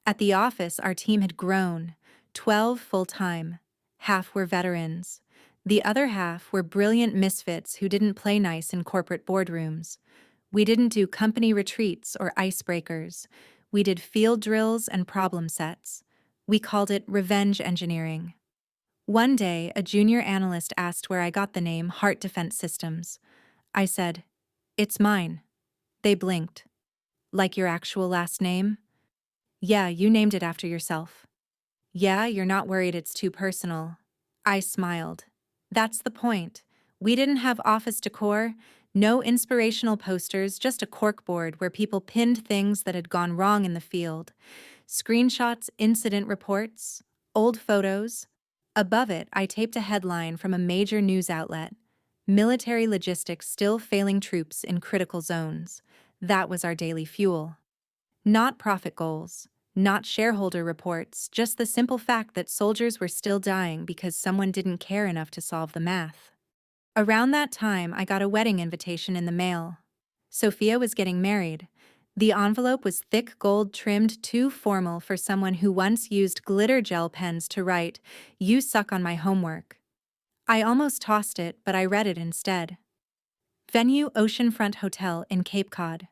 At the office, our team had grown, 12 full-time. Half were veterans. The other half were brilliant misfits who didn't play nice in corporate boardrooms. We didn't do company retreats or icebreakers. We did field drills and problem sets. We called it revenge engineering. One day, a junior analyst asked where I got the name Heart Defense Systems. I said, it's mine. They blinked. Like your actual last name? Yeah, you named it after yourself. Yeah, you're not worried it's too personal. I smiled. That's the point. We didn't have office decor, no inspirational posters, just a corkboard where people pinned things that had gone wrong in the field. Screenshots, incident reports, old photos. Above it, I taped a headline from a major news outlet. Military logistics still failing troops in critical zones. That was our daily fuel. Not profit goals. Not shareholder reports, just the simple fact that soldiers were still dying because someone didn't care enough to solve the math. Around that time, I got a wedding invitation in the mail. Sophia was getting married. The envelope was thick gold trimmed, too formal for someone who once used glitter gel pens to write, "You suck on my homework." I almost tossed it, but I read it instead. Venue: Oceanfront Hotel in Cape Cod.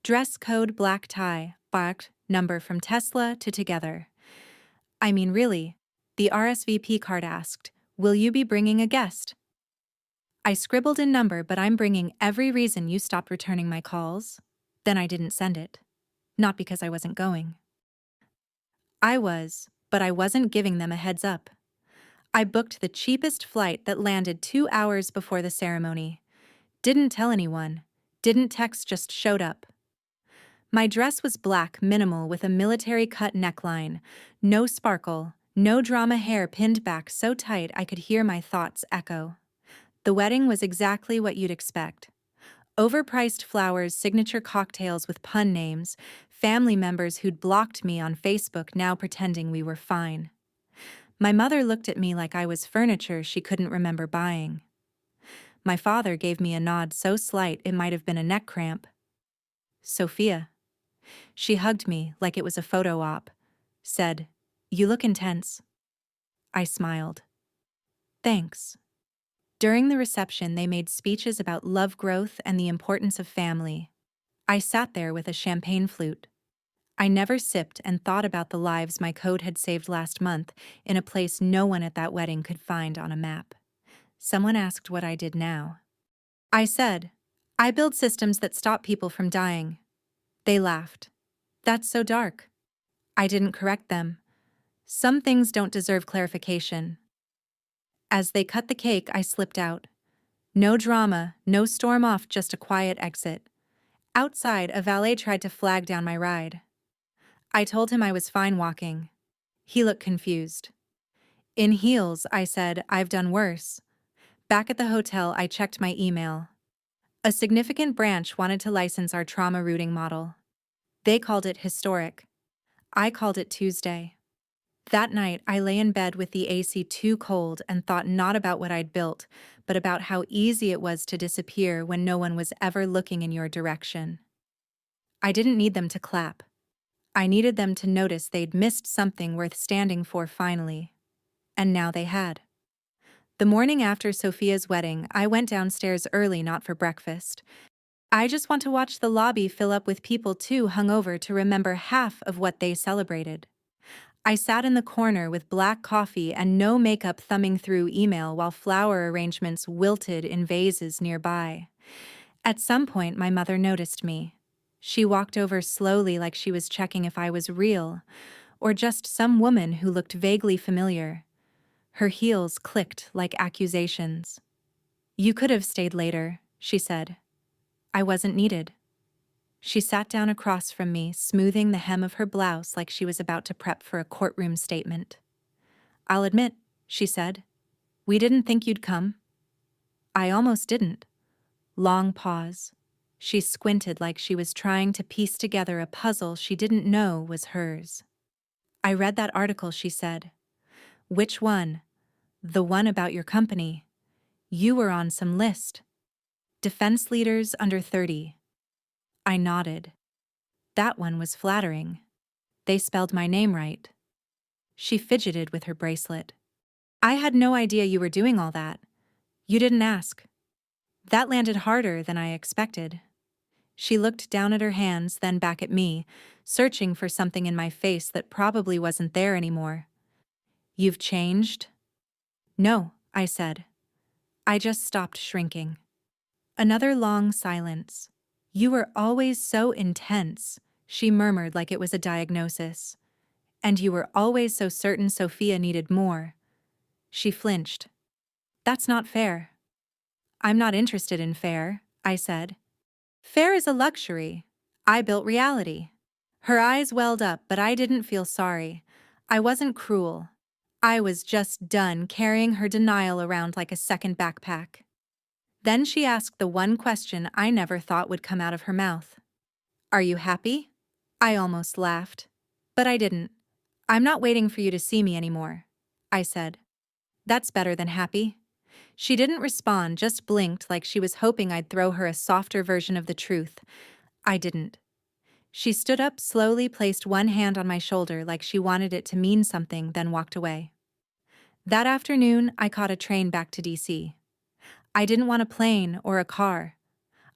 Dress code: black tie, barked, number from Tesla to Together. I mean, really. The RSVP card asked, will you be bringing a guest? I scribbled a number, but I'm bringing every reason you stopped returning my calls. Then I didn't send it. Not because I wasn't going. I was, but I wasn't giving them a heads up. I booked the cheapest flight that landed 2 hours before the ceremony. Didn't tell anyone. Didn't text, just showed up. My dress was black, minimal, with a military-cut neckline. No sparkle, no drama, hair pinned back so tight I could hear my thoughts echo. The wedding was exactly what you'd expect. Overpriced flowers, signature cocktails with pun names, family members who'd blocked me on Facebook now pretending we were fine. My mother looked at me like I was furniture she couldn't remember buying. My father gave me a nod so slight it might have been a neck cramp. Sophia. She hugged me like it was a photo op. Said, you look intense. I smiled. Thanks. During the reception, they made speeches about love, growth, and the importance of family. I sat there with a champagne flute. I never sipped and thought about the lives my code had saved last month in a place no one at that wedding could find on a map. Someone asked what I did now. I said, I build systems that stop people from dying. They laughed. That's so dark. I didn't correct them. Some things don't deserve clarification. As they cut the cake, I slipped out. No drama, no storm off, just a quiet exit. Outside, a valet tried to flag down my ride. I told him I was fine walking. He looked confused. In heels, I said, I've done worse. Back at the hotel, I checked my email. A significant branch wanted to license our trauma routing model. They called it historic. I called it Tuesday. That night, I lay in bed with the AC too cold and thought not about what I'd built, but about how easy it was to disappear when no one was ever looking in your direction. I didn't need them to clap. I needed them to notice they'd missed something worth standing for finally. And now they had. The morning after Sophia's wedding, I went downstairs early, not for breakfast. I just want to watch the lobby fill up with people too hungover to remember half of what they celebrated. I sat in the corner with black coffee and no makeup, thumbing through email while flower arrangements wilted in vases nearby. At some point, my mother noticed me. She walked over slowly like she was checking if I was real, or just some woman who looked vaguely familiar. Her heels clicked like accusations. You could have stayed later, she said. I wasn't needed. She sat down across from me, smoothing the hem of her blouse like she was about to prep for a courtroom statement. I'll admit, she said, we didn't think you'd come. I almost didn't. Long pause. She squinted like she was trying to piece together a puzzle she didn't know was hers. I read that article, she said. Which one? The one about your company. You were on some list. Defense leaders under 30. I nodded. That one was flattering. They spelled my name right. She fidgeted with her bracelet. I had no idea you were doing all that. You didn't ask. That landed harder than I expected. She looked down at her hands, then back at me, searching for something in my face that probably wasn't there anymore. You've changed? No, I said. I just stopped shrinking. Another long silence. You were always so intense, she murmured like it was a diagnosis. And you were always so certain Sophia needed more. She flinched. That's not fair. I'm not interested in fair, I said. Fair is a luxury. I built reality. Her eyes welled up, but I didn't feel sorry. I wasn't cruel. I was just done carrying her denial around like a second backpack. Then she asked the one question I never thought would come out of her mouth. Are you happy? I almost laughed. But I didn't. I'm not waiting for you to see me anymore, I said. That's better than happy. She didn't respond, just blinked like she was hoping I'd throw her a softer version of the truth. I didn't. She stood up slowly, placed one hand on my shoulder like she wanted it to mean something, then walked away. That afternoon, I caught a train back to DC. I didn't want a plane or a car.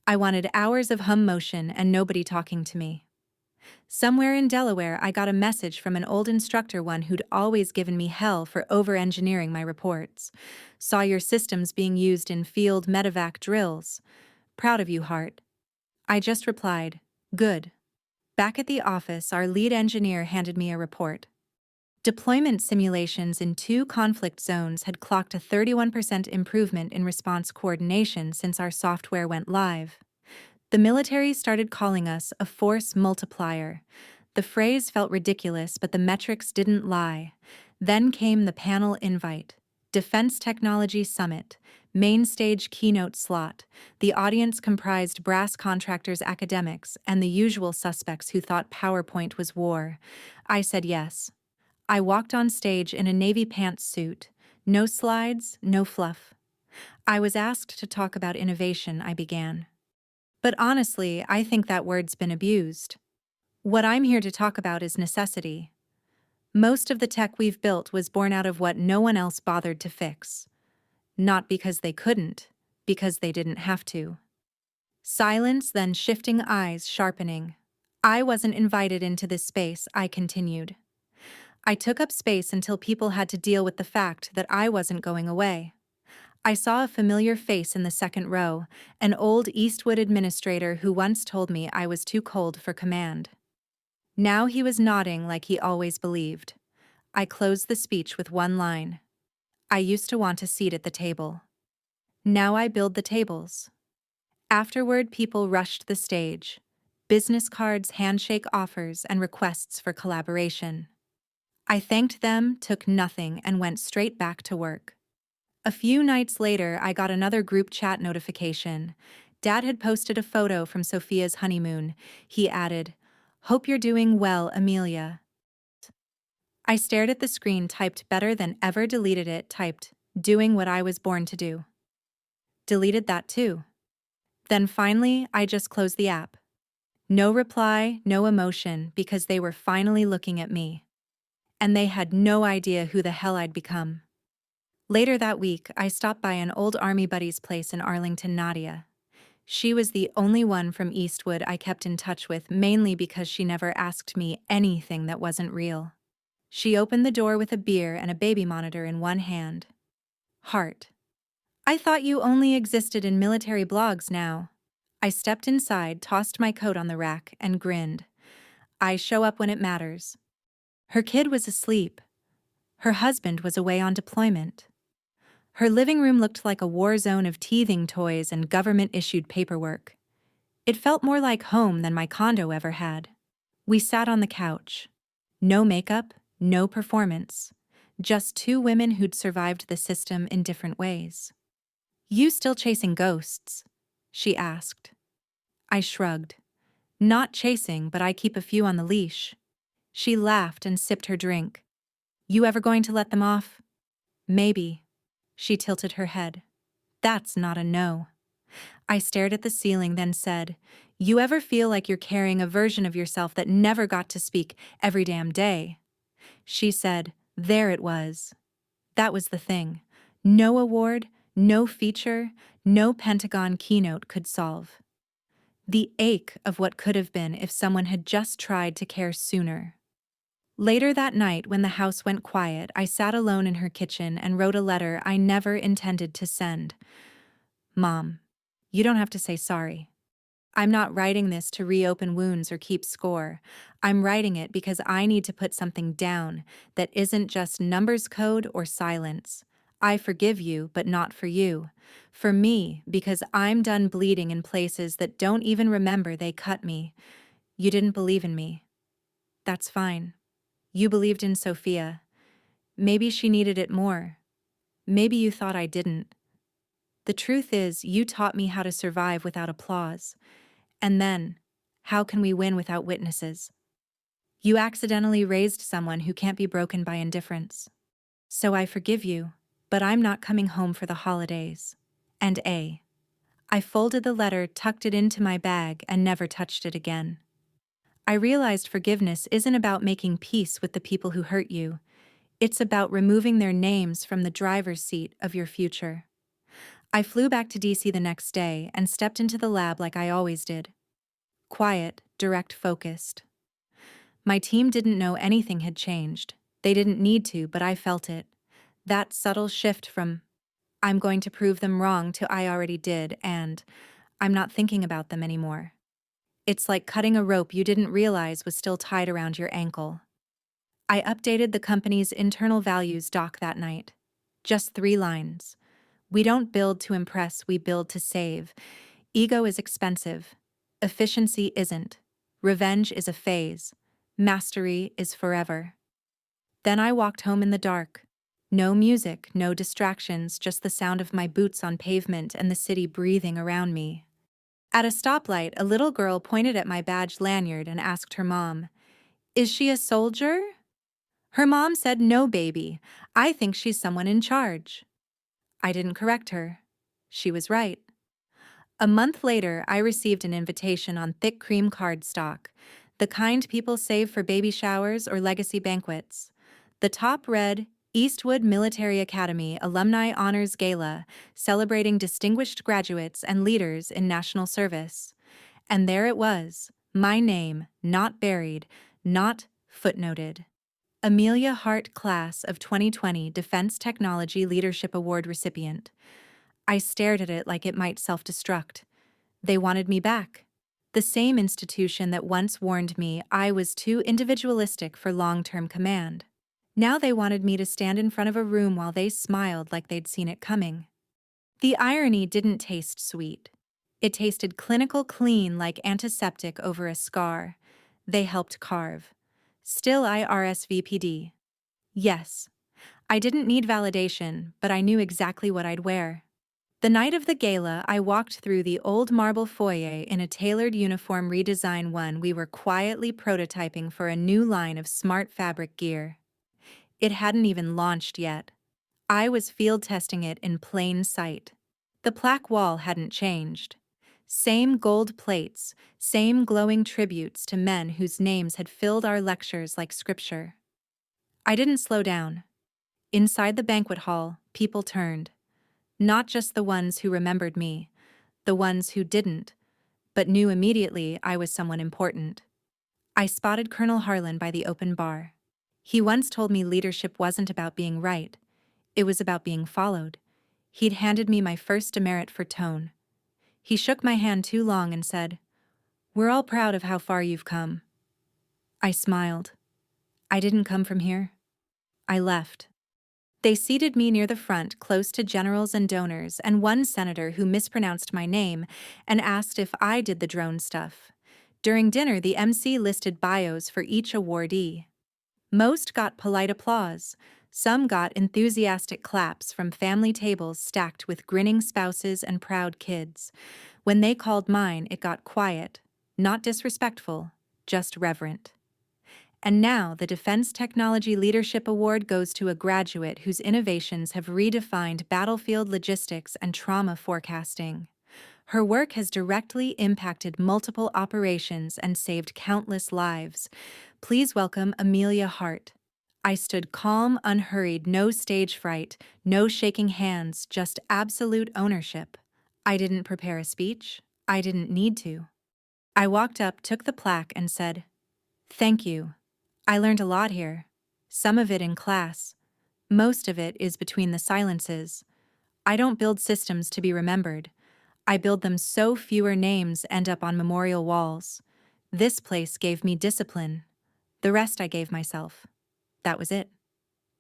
I wanted hours of hum motion and nobody talking to me. Somewhere in Delaware, I got a message from an old instructor, one who'd always given me hell for over-engineering my reports. Saw your systems being used in field medevac drills. Proud of you, Hart. I just replied, good. Back at the office, our lead engineer handed me a report. Deployment simulations in 2 conflict zones had clocked a 31% improvement in response coordination since our software went live. The military started calling us a force multiplier. The phrase felt ridiculous, but the metrics didn't lie. Then came the panel invite. Defense Technology Summit. Main stage keynote slot. The audience comprised brass contractors, academics, and the usual suspects who thought PowerPoint was war. I said yes. I walked on stage in a navy pantsuit. No slides, no fluff. I was asked to talk about innovation, I began. But honestly, I think that word's been abused. What I'm here to talk about is necessity. Most of the tech we've built was born out of what no one else bothered to fix. Not because they couldn't, because they didn't have to. Silence, then shifting eyes sharpening. I wasn't invited into this space, I continued. I took up space until people had to deal with the fact that I wasn't going away. I saw a familiar face in the second row, an old Eastwood administrator who once told me I was too cold for command. Now he was nodding like he always believed. I closed the speech with one line. I used to want a seat at the table. Now I build the tables. Afterward, people rushed the stage. Business cards, handshake offers, and requests for collaboration. I thanked them, took nothing, and went straight back to work. A few nights later, I got another group chat notification. Dad had posted a photo from Sophia's honeymoon. He added, "Hope you're doing well, Amelia." I stared at the screen, typed better than ever, deleted it, typed, "Doing what I was born to do." Deleted that too. Then finally, I just closed the app. No reply, no emotion, because they were finally looking at me. And they had no idea who the hell I'd become. Later that week, I stopped by an old army buddy's place in Arlington, Nadia. She was the only one from Eastwood I kept in touch with, mainly because she never asked me anything that wasn't real. She opened the door with a beer and a baby monitor in one hand. Heart. I thought you only existed in military blogs now. I stepped inside, tossed my coat on the rack, and grinned. I show up when it matters. Her kid was asleep. Her husband was away on deployment. Her living room looked like a war zone of teething toys and government-issued paperwork. It felt more like home than my condo ever had. We sat on the couch. No makeup, no performance. Just two women who'd survived the system in different ways. "You still chasing ghosts?" she asked. I shrugged. "Not chasing, but I keep a few on the leash." She laughed and sipped her drink. "You ever going to let them off?" "Maybe." She tilted her head. "That's not a no." I stared at the ceiling, then said, "You ever feel like you're carrying a version of yourself that never got to speak every damn day?" She said, "There it was." That was the thing. No award, no feature, no Pentagon keynote could solve. The ache of what could have been if someone had just tried to care sooner. Later that night, when the house went quiet, I sat alone in her kitchen and wrote a letter I never intended to send. "Mom, you don't have to say sorry. I'm not writing this to reopen wounds or keep score. I'm writing it because I need to put something down that isn't just numbers code or silence. I forgive you, but not for you. For me, because I'm done bleeding in places that don't even remember they cut me. You didn't believe in me. That's fine. You believed in Sophia. Maybe she needed it more. Maybe you thought I didn't. The truth is, you taught me how to survive without applause. And then, how can we win without witnesses? You accidentally raised someone who can't be broken by indifference. So I forgive you, but I'm not coming home for the holidays. And I folded the letter, tucked it into my bag, and never touched it again. I realized forgiveness isn't about making peace with the people who hurt you. It's about removing their names from the driver's seat of your future. I flew back to DC the next day and stepped into the lab like I always did. Quiet, direct, focused. My team didn't know anything had changed. They didn't need to, but I felt it. That subtle shift from, "I'm going to prove them wrong," to "I already did," and "I'm not thinking about them anymore." It's like cutting a rope you didn't realize was still tied around your ankle. I updated the company's internal values doc that night. Just 3 lines. "We don't build to impress, we build to save. Ego is expensive. Efficiency isn't. Revenge is a phase. Mastery is forever." Then I walked home in the dark. No music, no distractions, just the sound of my boots on pavement and the city breathing around me. At a stoplight, a little girl pointed at my badge lanyard and asked her mom, "Is she a soldier?" Her mom said, "No, baby. I think she's someone in charge." I didn't correct her. She was right. A month later, I received an invitation on thick cream cardstock, the kind people save for baby showers or legacy banquets. The top read, "Eastwood Military Academy Alumni Honors Gala, celebrating distinguished graduates and leaders in national service." And there it was, My name, not buried, not footnoted. Amelia Hart, Class of 2020 Defense Technology Leadership Award recipient. I stared at it like it might self-destruct. They wanted me back. The same institution that once warned me I was too individualistic for long-term command. Now they wanted me to stand in front of a room while they smiled like they'd seen it coming. The irony didn't taste sweet. It tasted clinical clean like antiseptic over a scar. They helped carve. Still I RSVP'd. Yes. I didn't need validation, but I knew exactly what I'd wear. The night of the gala, I walked through the old marble foyer in a tailored uniform redesign one we were quietly prototyping for a new line of smart fabric gear. It hadn't even launched yet. I was field testing it in plain sight. The plaque wall hadn't changed. Same gold plates, same glowing tributes to men whose names had filled our lectures like scripture. I didn't slow down. Inside the banquet hall, people turned. Not just the ones who remembered me, the ones who didn't, but knew immediately I was someone important. I spotted Colonel Harlan by the open bar. He once told me leadership wasn't about being right, it was about being followed. He'd handed me my first demerit for tone. He shook my hand too long and said, "We're all proud of how far you've come." I smiled. I didn't come from here. I left. They seated me near the front, close to generals and donors, and one senator who mispronounced my name and asked if I did the drone stuff. During dinner, the MC listed bios for each awardee. Most got polite applause. Some got enthusiastic claps from family tables stacked with grinning spouses and proud kids. When they called mine, it got quiet, not disrespectful, just reverent. And now the Defense Technology Leadership Award goes to a graduate whose innovations have redefined battlefield logistics and trauma forecasting. Her work has directly impacted multiple operations and saved countless lives. Please welcome Amelia Hart. I stood calm, unhurried, no stage fright, no shaking hands, just absolute ownership. I didn't prepare a speech. I didn't need to. I walked up, took the plaque, and said, "Thank you. I learned a lot here. Some of it in class. Most of it is between the silences. I don't build systems to be remembered. I build them so fewer names end up on memorial walls. This place gave me discipline. The rest I gave myself. That was it."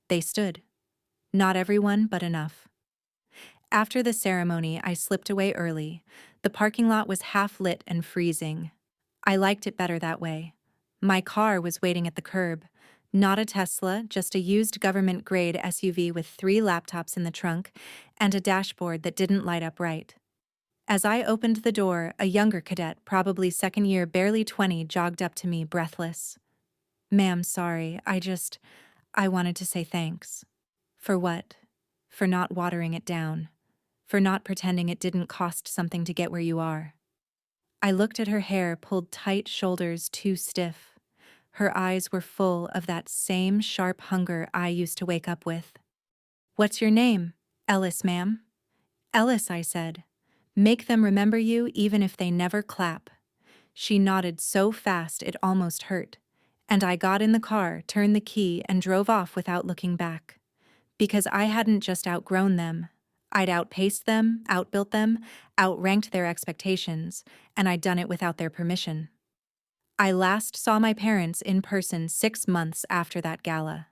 They stood. Not everyone, but enough. After the ceremony, I slipped away early. The parking lot was half lit and freezing. I liked it better that way. My car was waiting at the curb. Not a Tesla, just a used government-grade SUV with 3 laptops in the trunk and a dashboard that didn't light up right. As I opened the door, a younger cadet, probably second year, barely 20, jogged up to me, breathless. "Ma'am, sorry, I wanted to say thanks." "For what?" "For not watering it down. For not pretending it didn't cost something to get where you are." I looked at her hair, pulled tight, shoulders too stiff. Her eyes were full of that same sharp hunger I used to wake up with. "What's your name?" "Ellis, ma'am." "Ellis," I said. "Make them remember you even if they never clap." She nodded so fast it almost hurt, and I got in the car, turned the key, and drove off without looking back. Because I hadn't just outgrown them. I'd outpaced them, outbuilt them, outranked their expectations, and I'd done it without their permission. I last saw my parents in person 6 months after that gala.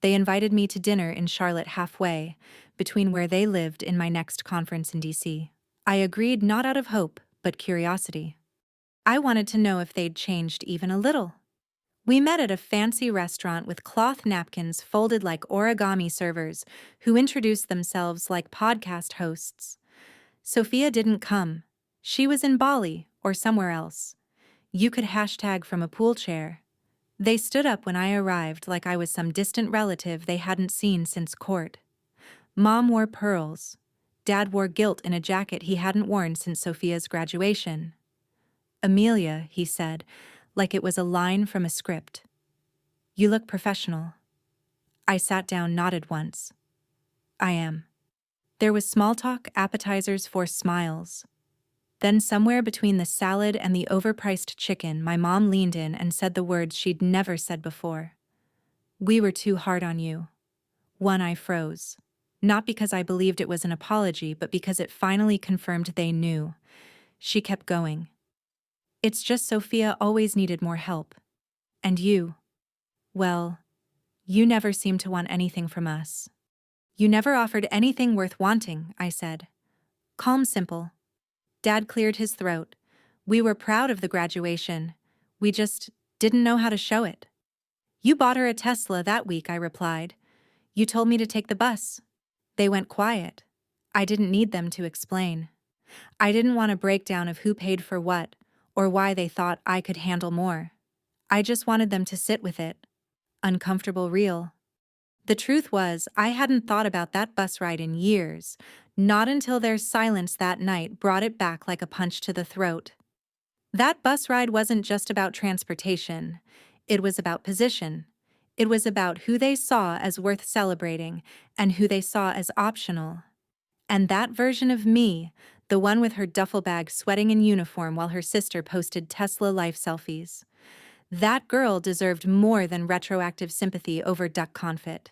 They invited me to dinner in Charlotte halfway, between where they lived and my next conference in DC. I agreed not out of hope, but curiosity. I wanted to know if they'd changed even a little. We met at a fancy restaurant with cloth napkins folded like origami servers who introduced themselves like podcast hosts. Sophia didn't come. She was in Bali or somewhere else. You could hashtag from a pool chair. They stood up when I arrived like I was some distant relative they hadn't seen since court. Mom wore pearls. Dad wore gilt in a jacket he hadn't worn since Sophia's graduation. "Amelia," he said, like it was a line from a script. "You look professional." I sat down, nodded once. "I am." There was small talk, appetizers, forced smiles. Then somewhere between the salad and the overpriced chicken, my mom leaned in and said the words she'd never said before. "We were too hard on you." One eye froze. Not because I believed it was an apology, but because it finally confirmed they knew. She kept going. "It's just Sophia always needed more help. And you, well, you never seemed to want anything from us." "You never offered anything worth wanting," I said. Calm, simple. Dad cleared his throat. "We were proud of the graduation. We just didn't know how to show it." "You bought her a Tesla that week," I replied. "You told me to take the bus." They went quiet. I didn't need them to explain. I didn't want a breakdown of who paid for what, or why they thought I could handle more. I just wanted them to sit with it. Uncomfortable, real. The truth was, I hadn't thought about that bus ride in years, not until their silence that night brought it back like a punch to the throat. That bus ride wasn't just about transportation. It was about position. It was about who they saw as worth celebrating and who they saw as optional. And that version of me, the one with her duffel bag sweating in uniform while her sister posted Tesla life selfies, that girl deserved more than retroactive sympathy over duck confit.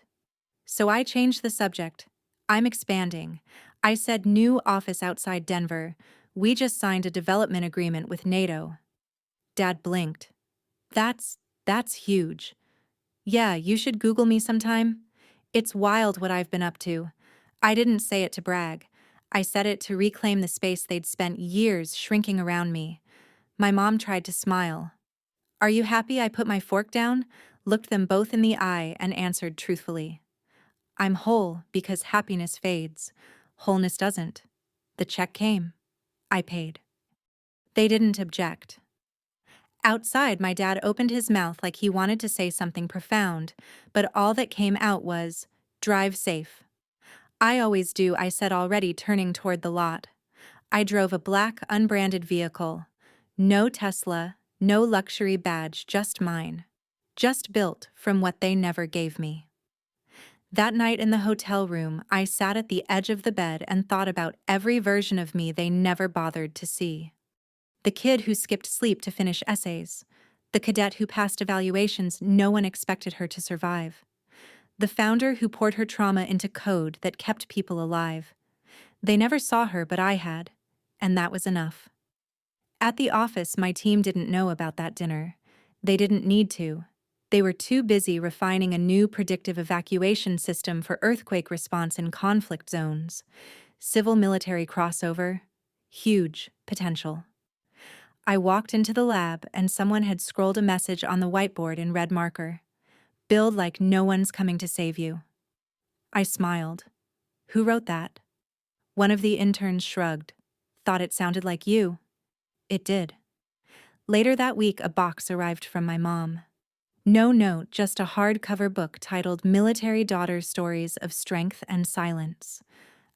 So I changed the subject. "I'm expanding." I said, "New office outside Denver. We just signed a development agreement with NATO." Dad blinked. That's huge. "Yeah, you should Google me sometime. It's wild what I've been up to." I didn't say it to brag. I said it to reclaim the space they'd spent years shrinking around me. My mom tried to smile. "Are you happy I put my fork down?" Looked them both in the eye and answered truthfully. "I'm whole because happiness fades. Wholeness doesn't." The check came. I paid. They didn't object. Outside, my dad opened his mouth like he wanted to say something profound, but all that came out was, "Drive safe." "I always do," I said, already turning toward the lot. I drove a black, unbranded vehicle. No Tesla, no luxury badge, just mine. Just built from what they never gave me. That night in the hotel room, I sat at the edge of the bed and thought about every version of me they never bothered to see. The kid who skipped sleep to finish essays. The cadet who passed evaluations no one expected her to survive. The founder who poured her trauma into code that kept people alive. They never saw her, but I had, and that was enough. At the office, my team didn't know about that dinner. They didn't need to. They were too busy refining a new predictive evacuation system for earthquake response in conflict zones. Civil-military crossover. Huge potential. I walked into the lab and someone had scrolled a message on the whiteboard in red marker. "Build like no one's coming to save you." I smiled. "Who wrote that?" One of the interns shrugged. "Thought it sounded like you." It did. Later that week, a box arrived from my mom. No note, just a hardcover book titled Military Daughter Stories of Strength and Silence.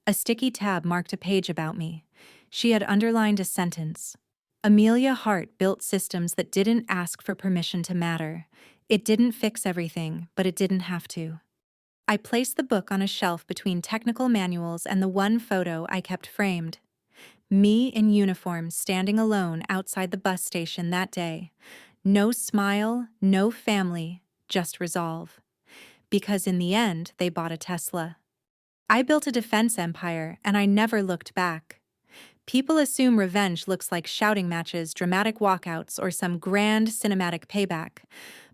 A sticky tab marked a page about me. She had underlined a sentence. "Amelia Hart built systems that didn't ask for permission to matter. It didn't fix everything, but it didn't have to." I placed the book on a shelf between technical manuals and the one photo I kept framed. Me in uniform standing alone outside the bus station that day. No smile, no family, just resolve. Because in the end, they bought a Tesla. I built a defense empire, and I never looked back. People assume revenge looks like shouting matches, dramatic walkouts, or some grand cinematic payback.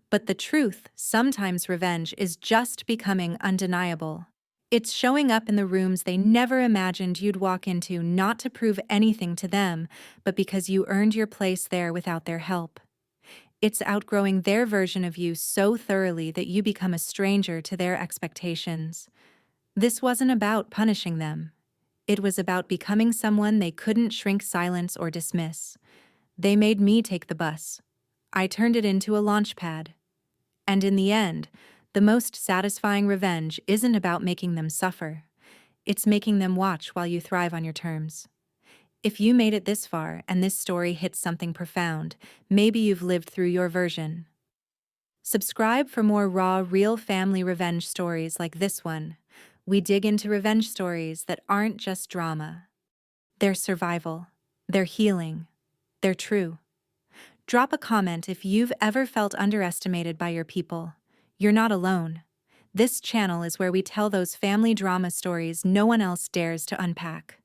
But the truth, sometimes revenge is just becoming undeniable. It's showing up in the rooms they never imagined you'd walk into, not to prove anything to them, but because you earned your place there without their help. It's outgrowing their version of you so thoroughly that you become a stranger to their expectations. This wasn't about punishing them. It was about becoming someone they couldn't shrink, silence, or dismiss. They made me take the bus. I turned it into a launch pad. And in the end, the most satisfying revenge isn't about making them suffer. It's making them watch while you thrive on your terms. If you made it this far and this story hits something profound, maybe you've lived through your version. Subscribe for more raw, real family revenge stories like this one. We dig into revenge stories that aren't just drama. They're survival. They're healing. They're true. Drop a comment if you've ever felt underestimated by your people. You're not alone. This channel is where we tell those family drama stories no one else dares to unpack.